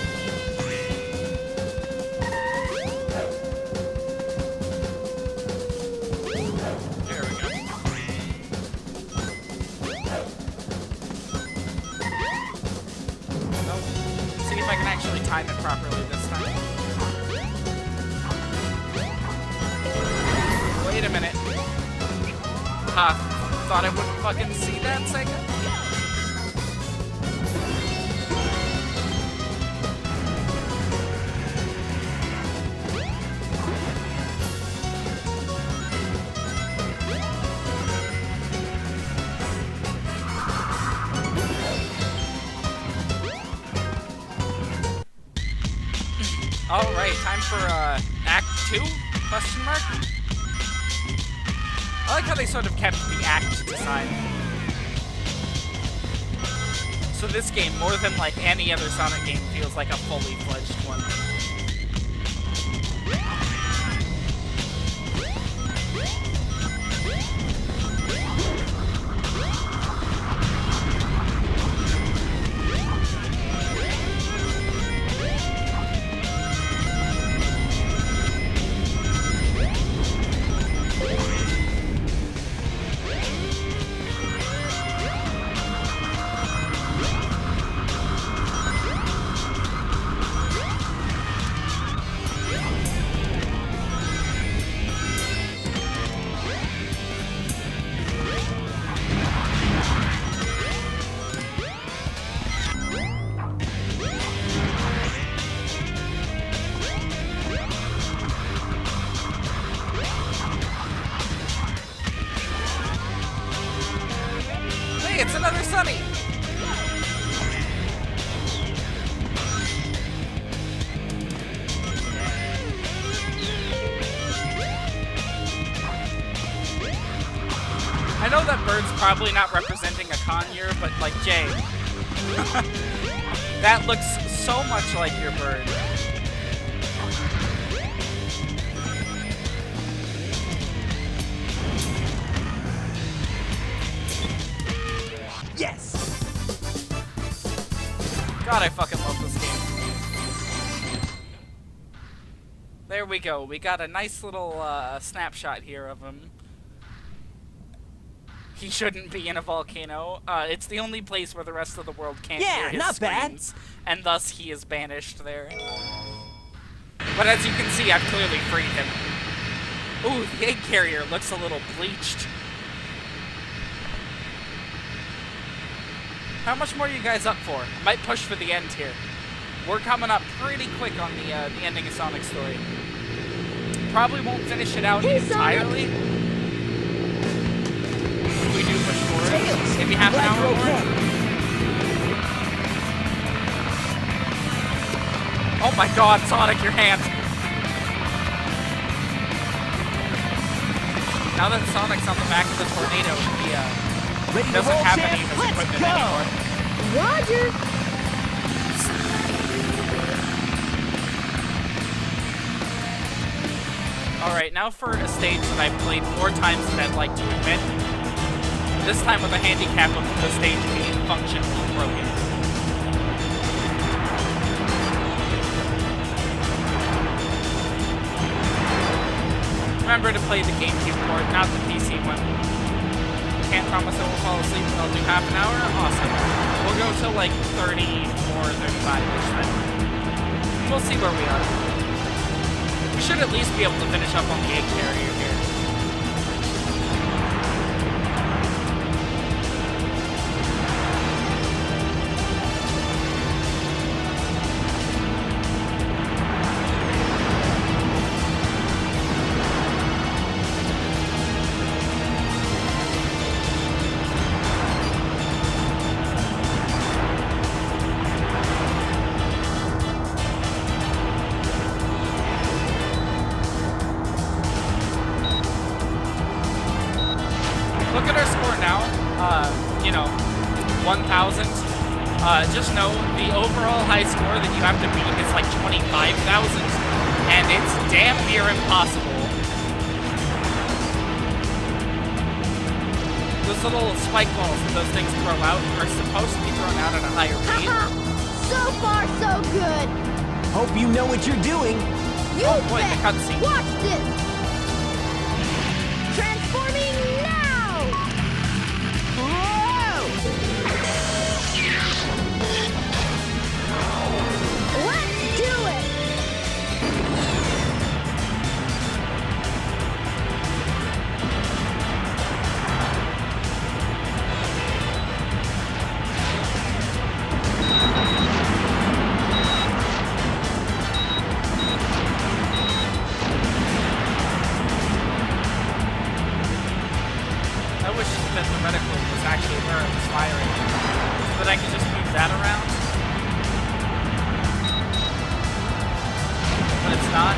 If I can actually time it properly this time. Wait a minute. Thought I wouldn't fucking see that second. Alright, time for Act 2? Question mark? I like how they sort of kept the act design. So this game, more than like any other Sonic game, feels like a fully fledged one. It's another Sunny! I know that bird's probably not representing a conure, but like, Jay, that looks so much like your bird. Yes! God, I fucking love this game. There we go. We got a nice little snapshot here of him. He shouldn't be in a volcano. It's the only place where the rest of the world can't hear his not bad. screams, and thus he is banished there. But as you can see, I've clearly freed him. Ooh, the egg carrier looks a little bleached. How much more are you guys up for? I might push for the end here. We're coming up pretty quick on the ending of Sonic's story. Probably won't finish it out entirely. If we do push forward. Maybe half an hour or more. Oh my god, Sonic, your hand! Now that Sonic's on the back of the tornado, he doesn't have any of his equipment anymore. Roger! Alright, now for a stage that I've played more times than I'd like to admit. This time with a handicap of the stage being functionally broken. Remember to play the GameCube port, not the PC one. Can't promise I will fall asleep, but I'll do half an hour. Awesome. We'll go till like 34, 35-ish then. We'll see where we are. We should at least be able to finish up on the egg carrier here. Look at our score now, 1,000. Just know the overall high score that you have to beat is like 25,000, and it's damn near impossible. Those little spike balls that those things throw out are supposed to be thrown out at a higher rate. So far, so good. Hope you know what you're doing. You Oh boy, the bet. cutscene. Watch this. Transforming now. Let's do it. I wish that the reticle was actually where it was firing, so that I could just move that around. But it's not.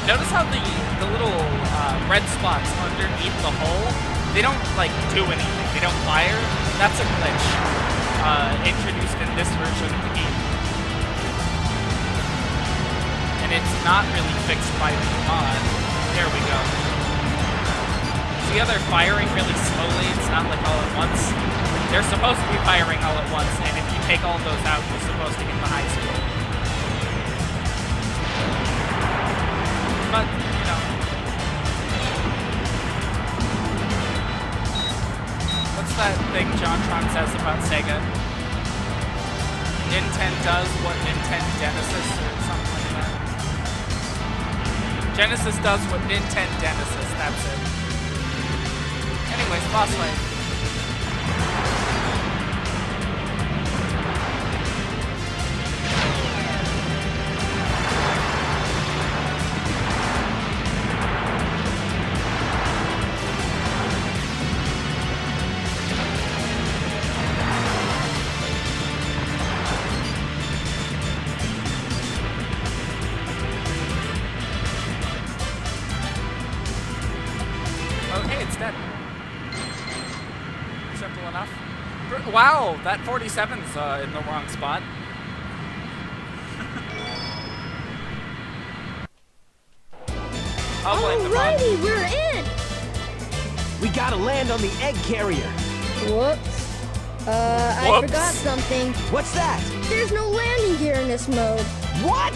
Notice how the little red spots underneath the hole, they don't like do anything. They don't fire. That's a glitch introduced in this version of the game. And it's not really fixed by the mod. There we go. See how they're firing really slowly? It's not like all at once. They're supposed to be firing all at once, and if you take all those out, you're supposed to get the high score. But, you know. What's that thing JonTron says about Sega? Nintendo does what Nintendo Genesis or something like that. Genesis does what Nintendo Genesis, that's it. Anyways, boss fight. Okay, it's dead. Simple enough. Wow, that 47's in the wrong spot. I'll blame the mod. Alrighty, we're in. We gotta land on the egg carrier. Whoops. I Whoops. forgot something. What's that? There's no landing gear in this mode. What?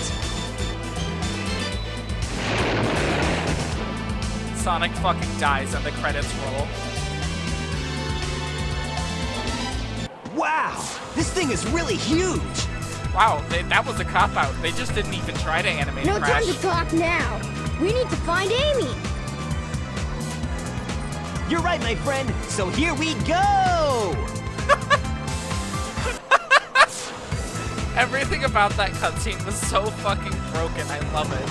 Sonic fucking dies and the credits roll. Wow, this thing is really huge. Wow, that was a cop-out. They just didn't even try to animate No a crash. time to talk now. We need to find Amy. You're right, my friend. So here we go. Everything about that cutscene was so fucking broken. I love it.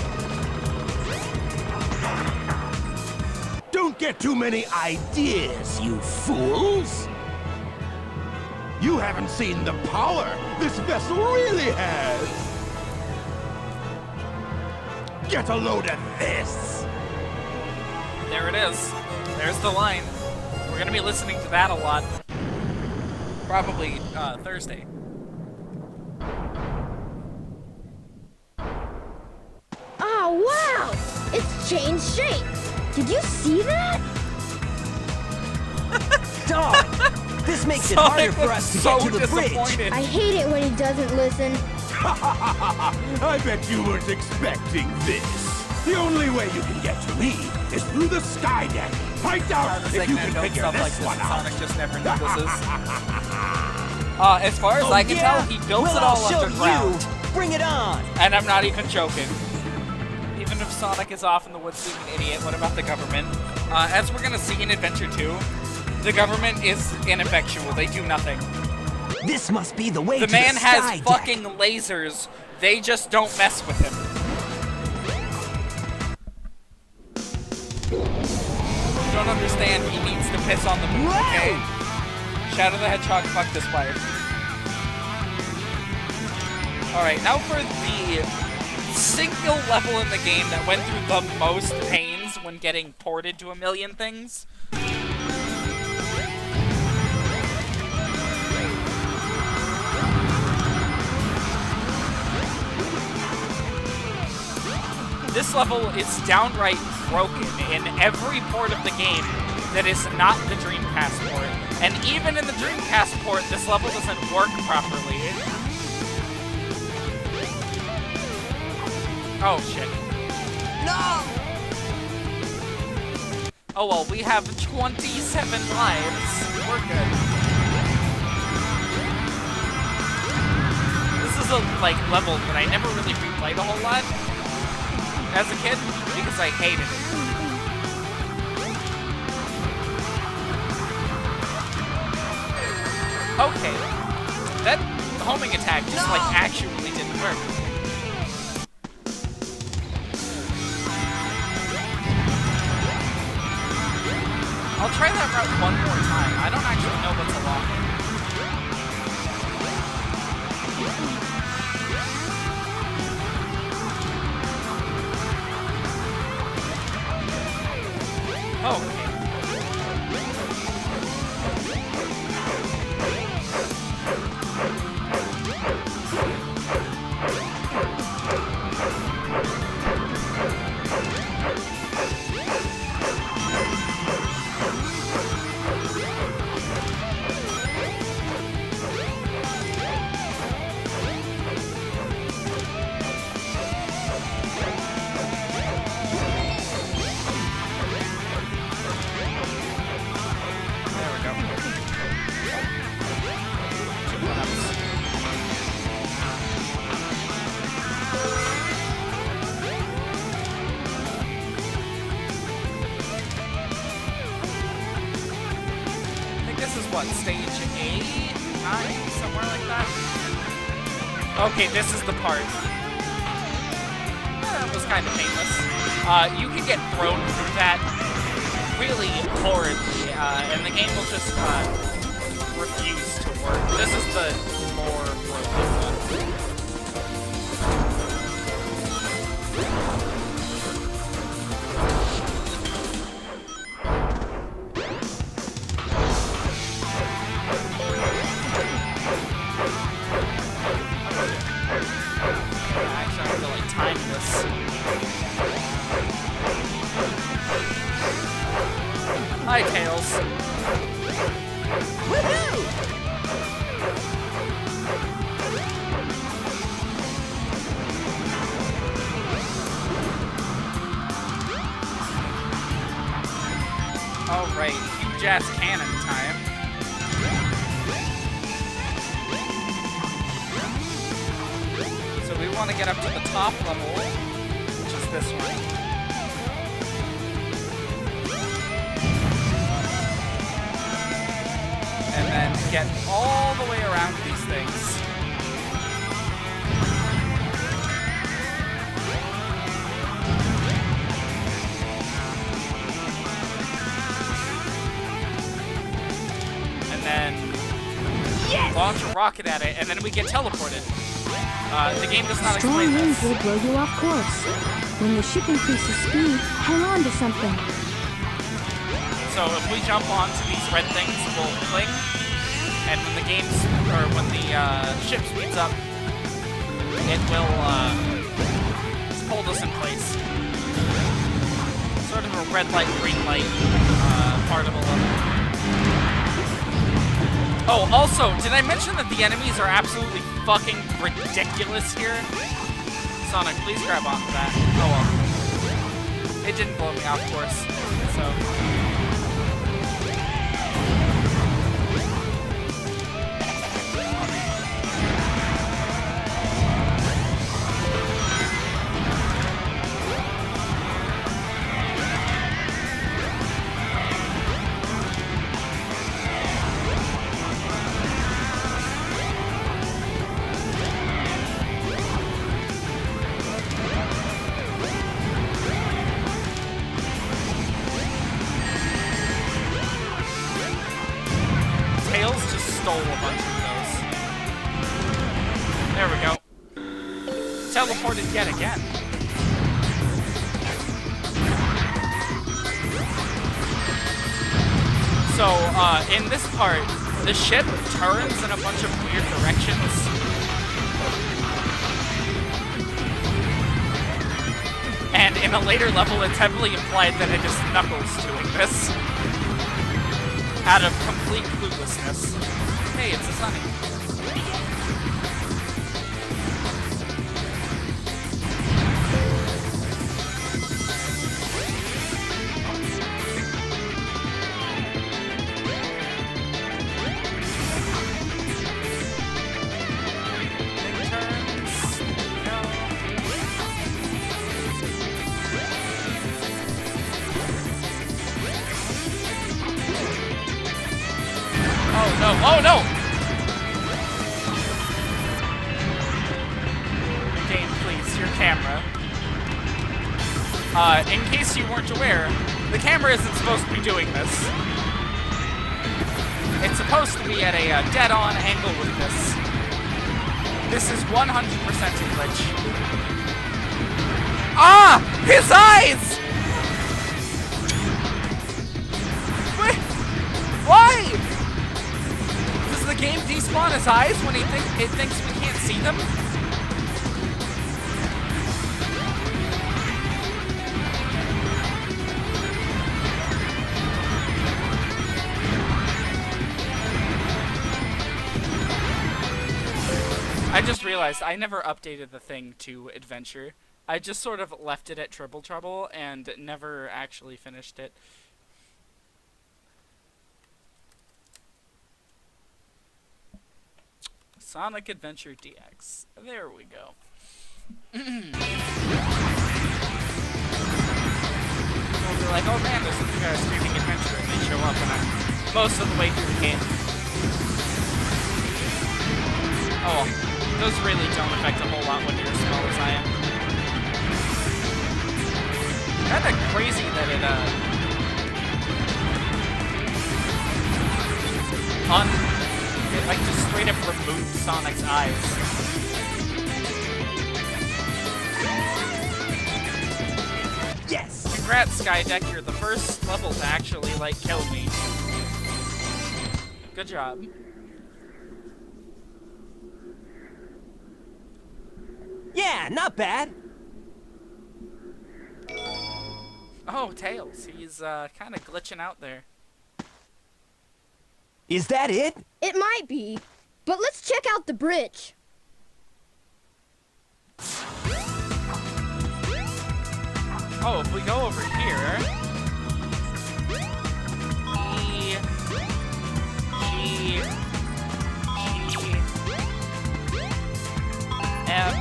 Don't get too many ideas, you fools! You haven't seen the power this vessel really has! Get a load of this! There it is. There's the line. We're gonna be listening to that a lot. Probably Thursday. Oh, wow! It's changed shape. Did you see that? Dog, this makes it harder for us to get to the bridge. I hate it when he doesn't listen. I bet you weren't expecting this. The only way you can get to me is through the sky deck. Find out if you can figure this one out. Sonic just never notices. As far as I can tell, he built it all underground. Bring it on! And I'm not even joking. Even if Sonic is off in the woods being an idiot, what about the government? As we're gonna see in Adventure 2, the government is ineffectual. They do nothing. This must be the way The to man the has sky fucking deck. lasers. They just don't mess with him. You don't understand. He needs to piss on the moon, okay? Shadow the Hedgehog fucked his wife. Alright, now for the single level in the game that went through the most pains when getting ported to a million things. This level is downright broken in every port of the game that is not the Dreamcast port. And even in the Dreamcast port, this level doesn't work properly. Oh, shit. No! Oh, well, we have 27 lives. We're good. This is a, level that I never really replayed a whole lot as a kid, because I hated it. Okay. That homing attack just, actually didn't work. I'll try that route one more time. I don't actually know what's along it. Oh, okay. Stage 8, 9, somewhere like that. Okay, this is the part. That was kind of painless. You can get thrown through that really horridly, and the game will just refuse to work. This is the more broken one. Hi, Tails. Woohoo! Alright, huge ass cannon time. want to get up to the top level, which is this one. And then get all the way around these things. And then launch a rocket at it, and then we get teleported. The game does not Strong explain winds this. will blow you off course. When the ship increases speed, hang on to something. So if we jump onto these red things, we'll cling, and when the ship speeds up, it will hold us in place. Sort of a red light, green light part of a level. Oh, also, did I mention that the enemies are absolutely fucking ridiculous here? Sonic, please grab onto that. Oh well. It didn't blow me off course, so... Stole a bunch of those. There we go. Teleported yet again. So, in this part, the ship turns in a bunch of weird directions. And in a later level, it's heavily implied that it is Knuckles doing this. Out of complete cluelessness. Hey, it's a Sunny. Oh no, oh no! Game, please, your camera. In case you weren't aware, the camera isn't supposed to be doing this. It's supposed to be at a dead-on angle with this. This is 100% a glitch. Ah! His eyes! Wait, why? Does the game despawn his eyes when it thinks we can't see them? I just realized I never updated the thing to Adventure. I just sort of left it at Triple Trouble and never actually finished it. Sonic Adventure DX. There we go. We'll be like, oh man, there's a streaming adventure, and they show up and I'm most of the way through the game. Oh, those really don't affect a whole lot when you're as small as I am. Kinda crazy that it, it like just straight up removed Sonic's eyes. Yes! Congrats, Skydeck, you're the first level to actually, like, kill me. Good job. Yeah, not bad. Oh, Tails. He's, kind of glitching out there. Is that it? It might be, but let's check out the bridge. Oh, if we go over here... F,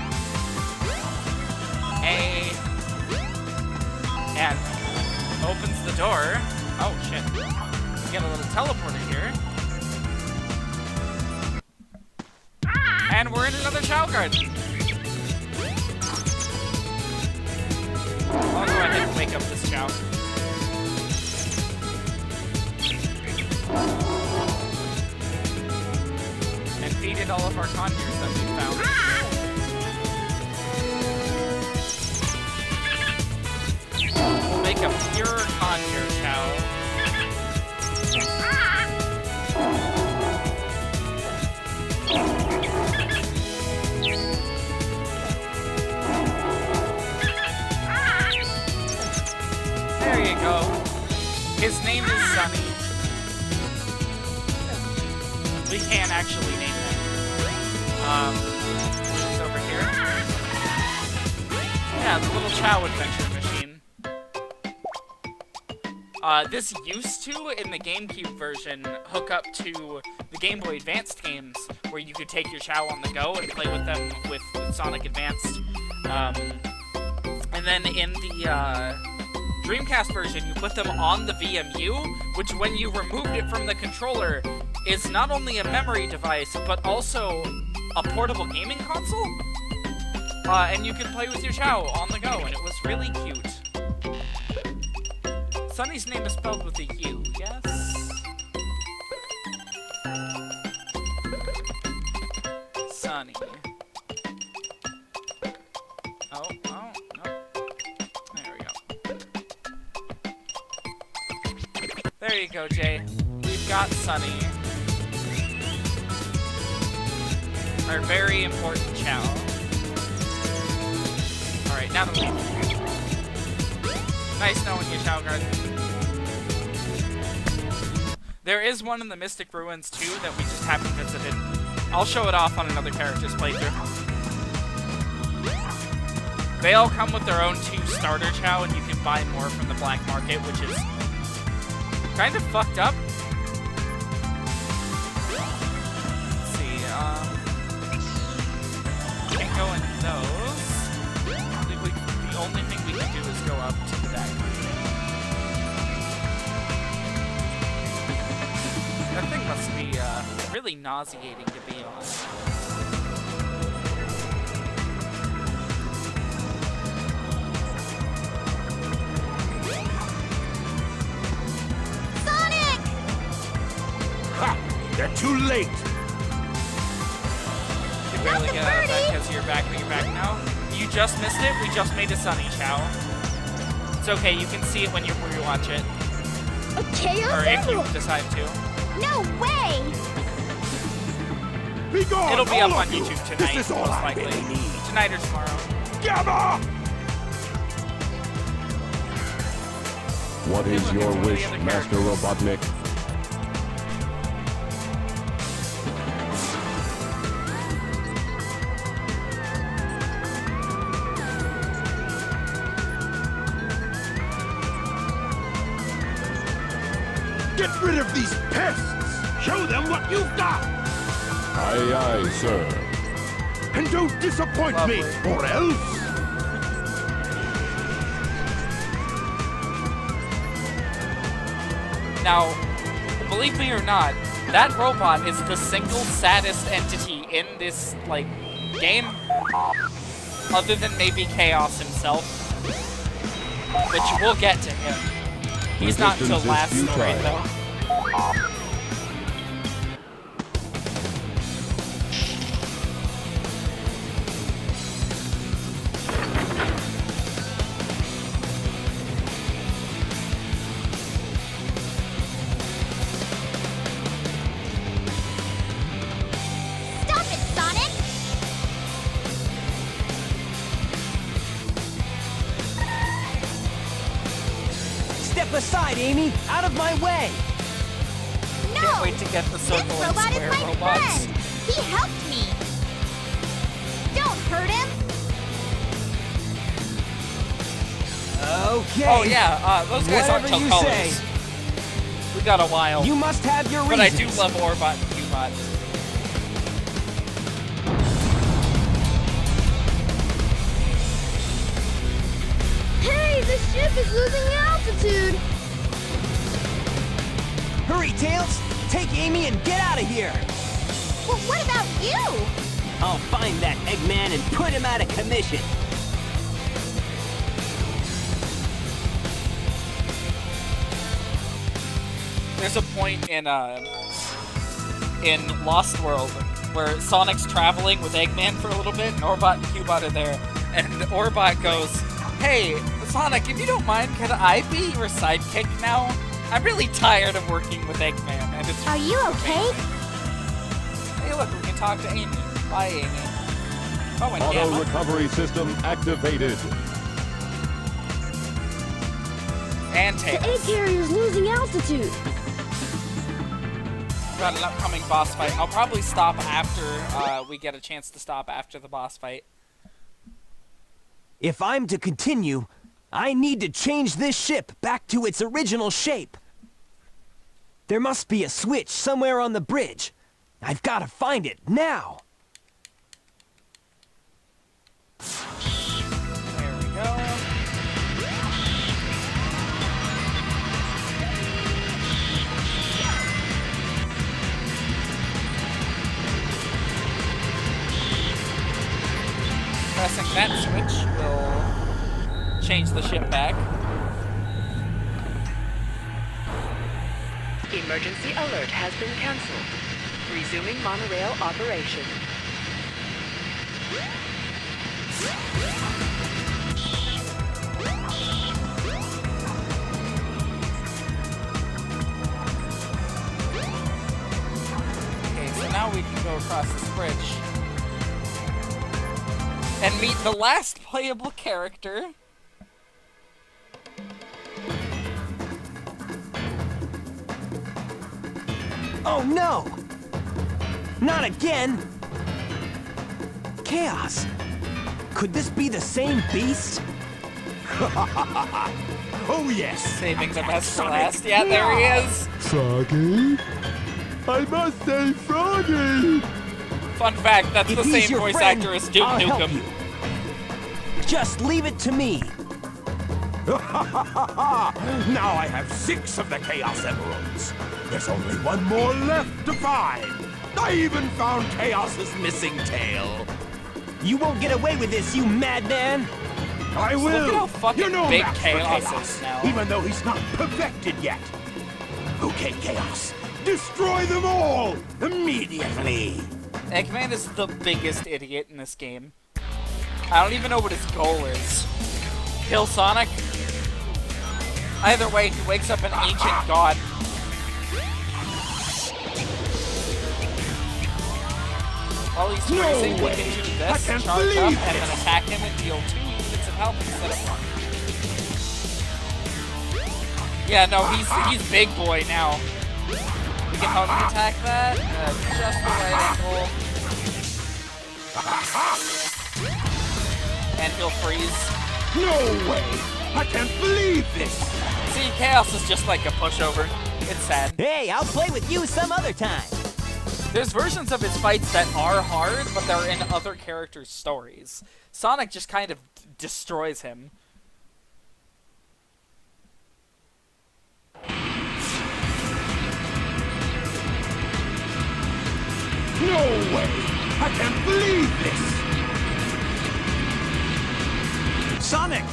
A. And opens the door. Oh, shit. We get a little teleporter here. And we're in another Chow Garden. I'll go ahead and wake up this Chow. And feed it all of our conjures that we found. We'll make a pure conjure Chow. There you go. His name is Sunny. We can actually name him. It's over here. Yeah, the little Chow adventure machine. This used to, in the GameCube version, hook up to the Game Boy Advanced games, where you could take your Chow on the go and play with them with Sonic Advanced. And then in the Dreamcast version, you put them on the VMU, which when you removed it from the controller, is not only a memory device, but also a portable gaming console. And you could play with your Chow on the go, and it was really cute. Sunny's name is spelled with a U, yes? Sunny. Oh, no. There we go. There you go, Jay. We've got Sunny. Our very important Chow. Alright, now to leave. Nice knowing you, Chow Garden. There is one in the Mystic Ruins, too, that we just haven't visited. I'll show it off on another character's playthrough. They all come with their own 2 starter Chow, and you can buy more from the black market, which is kind of fucked up. Let's see, can't go in those. The only thing we can do is go up to that. That thing must be really nauseating to be on. Sonic! Ha! They're too late! You barely get out of that because you're back, but you're back now. You just missed it. We just made a Sunny Chow. It's okay. You can see it when you rewatch it. A chaos Or if you emerald! decide to. No way! Be gone, It'll be all up on of you. YouTube tonight, This is all most I likely. really need. Tonight or tomorrow. Gamma! What Hey, is look, your it's one of the wish, other Master characters. Robotnik? Get rid of these pests! Show them what you've got! Aye, aye, sir. And don't disappoint me, Lovely. or else... Now, believe me or not, that robot is the single saddest entity in this, like, game. Other than maybe Chaos himself. Which we'll get to him. He's not until last Resistance is story, futile. though. Stop it, Sonic! Step aside, Amy! Out of my way! No! Can't wait to get the This circle and robot is square my robots. friend! He helped me! Don't hurt him! Okay. Oh yeah, those guys aren't Whatever till you colors. say. We got a while. You must have your But I reasons. do love Orbot and Cubot. ship is losing altitude. Hurry, Tails! Take Amy and get out of here! Well, what about you? I'll find that Eggman and put him out of commission. There's a point in Lost World where Sonic's traveling with Eggman for a little bit, and Orbot and Cubot are there, and Orbot goes, "Hey, Sonic, if you don't mind, can I be your sidekick now? I'm really tired of working with Eggman." And it's Are you okay? Hey, look, we can talk to Amy. Bye, Amy. Oh, and Auto Gamma. recovery system activated. And The egg Tails. carrier's losing altitude. Got an upcoming boss fight. I'll probably stop after we get a chance to stop after the boss fight. If I'm to continue, I need to change this ship back to its original shape. There must be a switch somewhere on the bridge. I've got to find it now. There we go. Pressing that switch will change the ship back. Emergency alert has been cancelled. Resuming monorail operation. Okay, so now we can go across this bridge and meet the last playable character. Oh no! Not again! Chaos! Could this be the same beast? Oh yes! Saving the best for last. Yeah, there he is! Froggy? I must say Froggy! Fun fact, that's If the he's same your voice friend, actor as Duke I'll help Nukem. you. Just leave it to me. Now I have 6 of the Chaos Emeralds. There's only one more left to find. I even found Chaos's missing tail. You won't get away with this, you madman! I will. Look at how fucking You're no big match for Chaos is now. even though he's not perfected yet. Okay, Chaos, destroy them all immediately. Eggman is the biggest idiot in this game. I don't even know what his goal is. Kill Sonic? Either way, he wakes up an ancient god. While he's freezing, we can do I this, can't charge up, believe and then this. attack him and deal 2 units of health instead of 1. Yeah, no, he's big boy now. We can help him attack that, just the right angle. And he'll freeze. No way! I can't believe this. See, Chaos is just like a pushover. It's sad. Hey, I'll play with you some other time. There's versions of his fights that are hard, but they're in other characters' stories. Sonic just kind of destroys him. No way! I can't believe this. Sonic!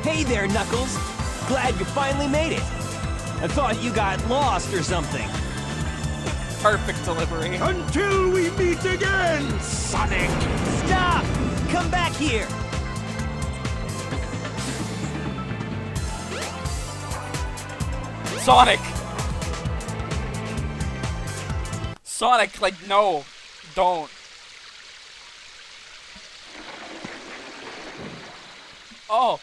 Hey there, Knuckles. Glad you finally made it. I thought you got lost or something. Perfect delivery. Until we meet again, Sonic! Stop! Come back here! Sonic! Sonic, like, no. Don't. Oh.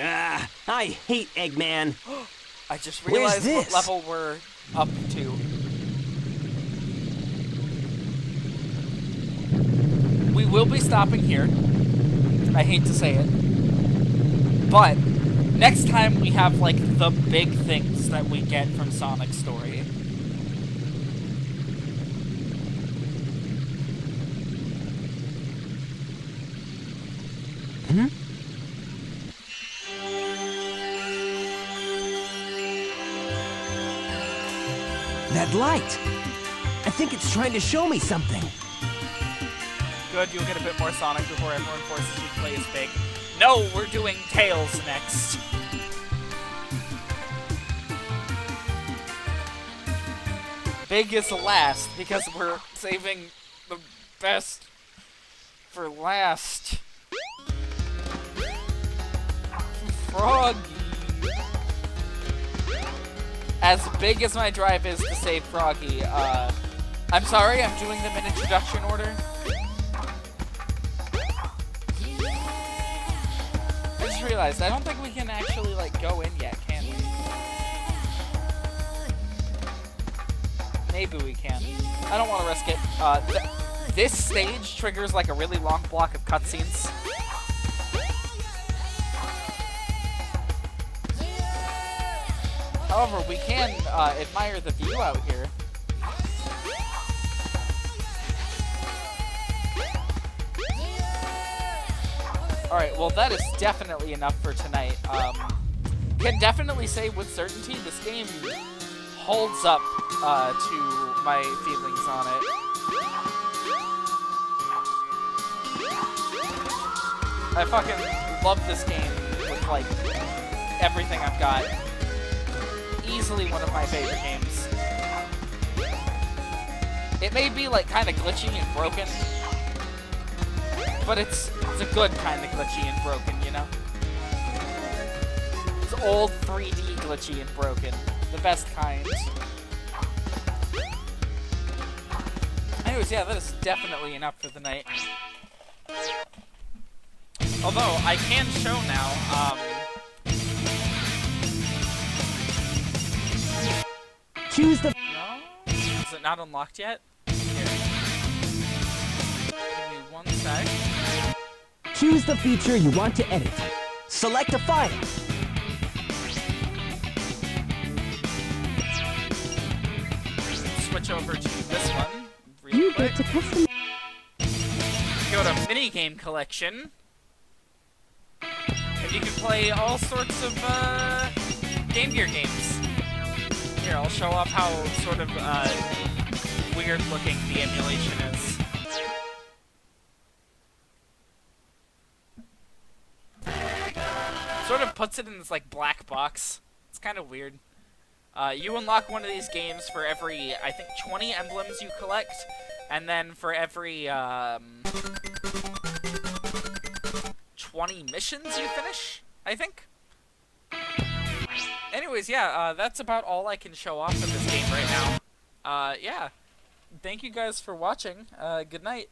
Ah, I hate Eggman. I just Where's realized what this? level we're up to. We will be stopping here. I hate to say it. But next time we have, like, the big things that we get from Sonic's story. That light! I think it's trying to show me something. Good, you'll get a bit more Sonic before everyone forces you to play as Big. No, we're doing Tails next. Big is the last, because we're saving the best for last. Froggy. As big as my drive is to save Froggy, I'm sorry, I'm doing them in introduction order. I just realized, I don't think we can actually, like, go in yet, can we? Maybe we can. I don't want to risk it. This stage triggers, like, a really long block of cutscenes. However, we can admire the view out here. Alright, well that is definitely enough for tonight. Can definitely say with certainty this game holds up to my feelings on it. I fucking love this game with, like, everything I've got. Easily one of my favorite games. It may be, like, kind of glitchy and broken, but it's a good kind of glitchy and broken, you know? It's old 3D glitchy and broken. The best kind. Anyways, yeah, that is definitely enough for the night. Although, I can show now, Choose the... No? Is it not unlocked yet? Here. Give me one sec. Choose the feature you want to edit. Select a file. Switch over to this one real You quick. get to custom. Go to minigame collection. And you can play all sorts of Game Gear games. Here, I'll show off how sort of weird looking the emulation is. Sort of puts it in this like black box. It's kind of weird. You unlock one of these games for every, I think, 20 emblems you collect, and then for every 20 missions you finish, I think. Anyways, yeah, that's about all I can show off of this game right now. Yeah, thank you guys for watching. Good night.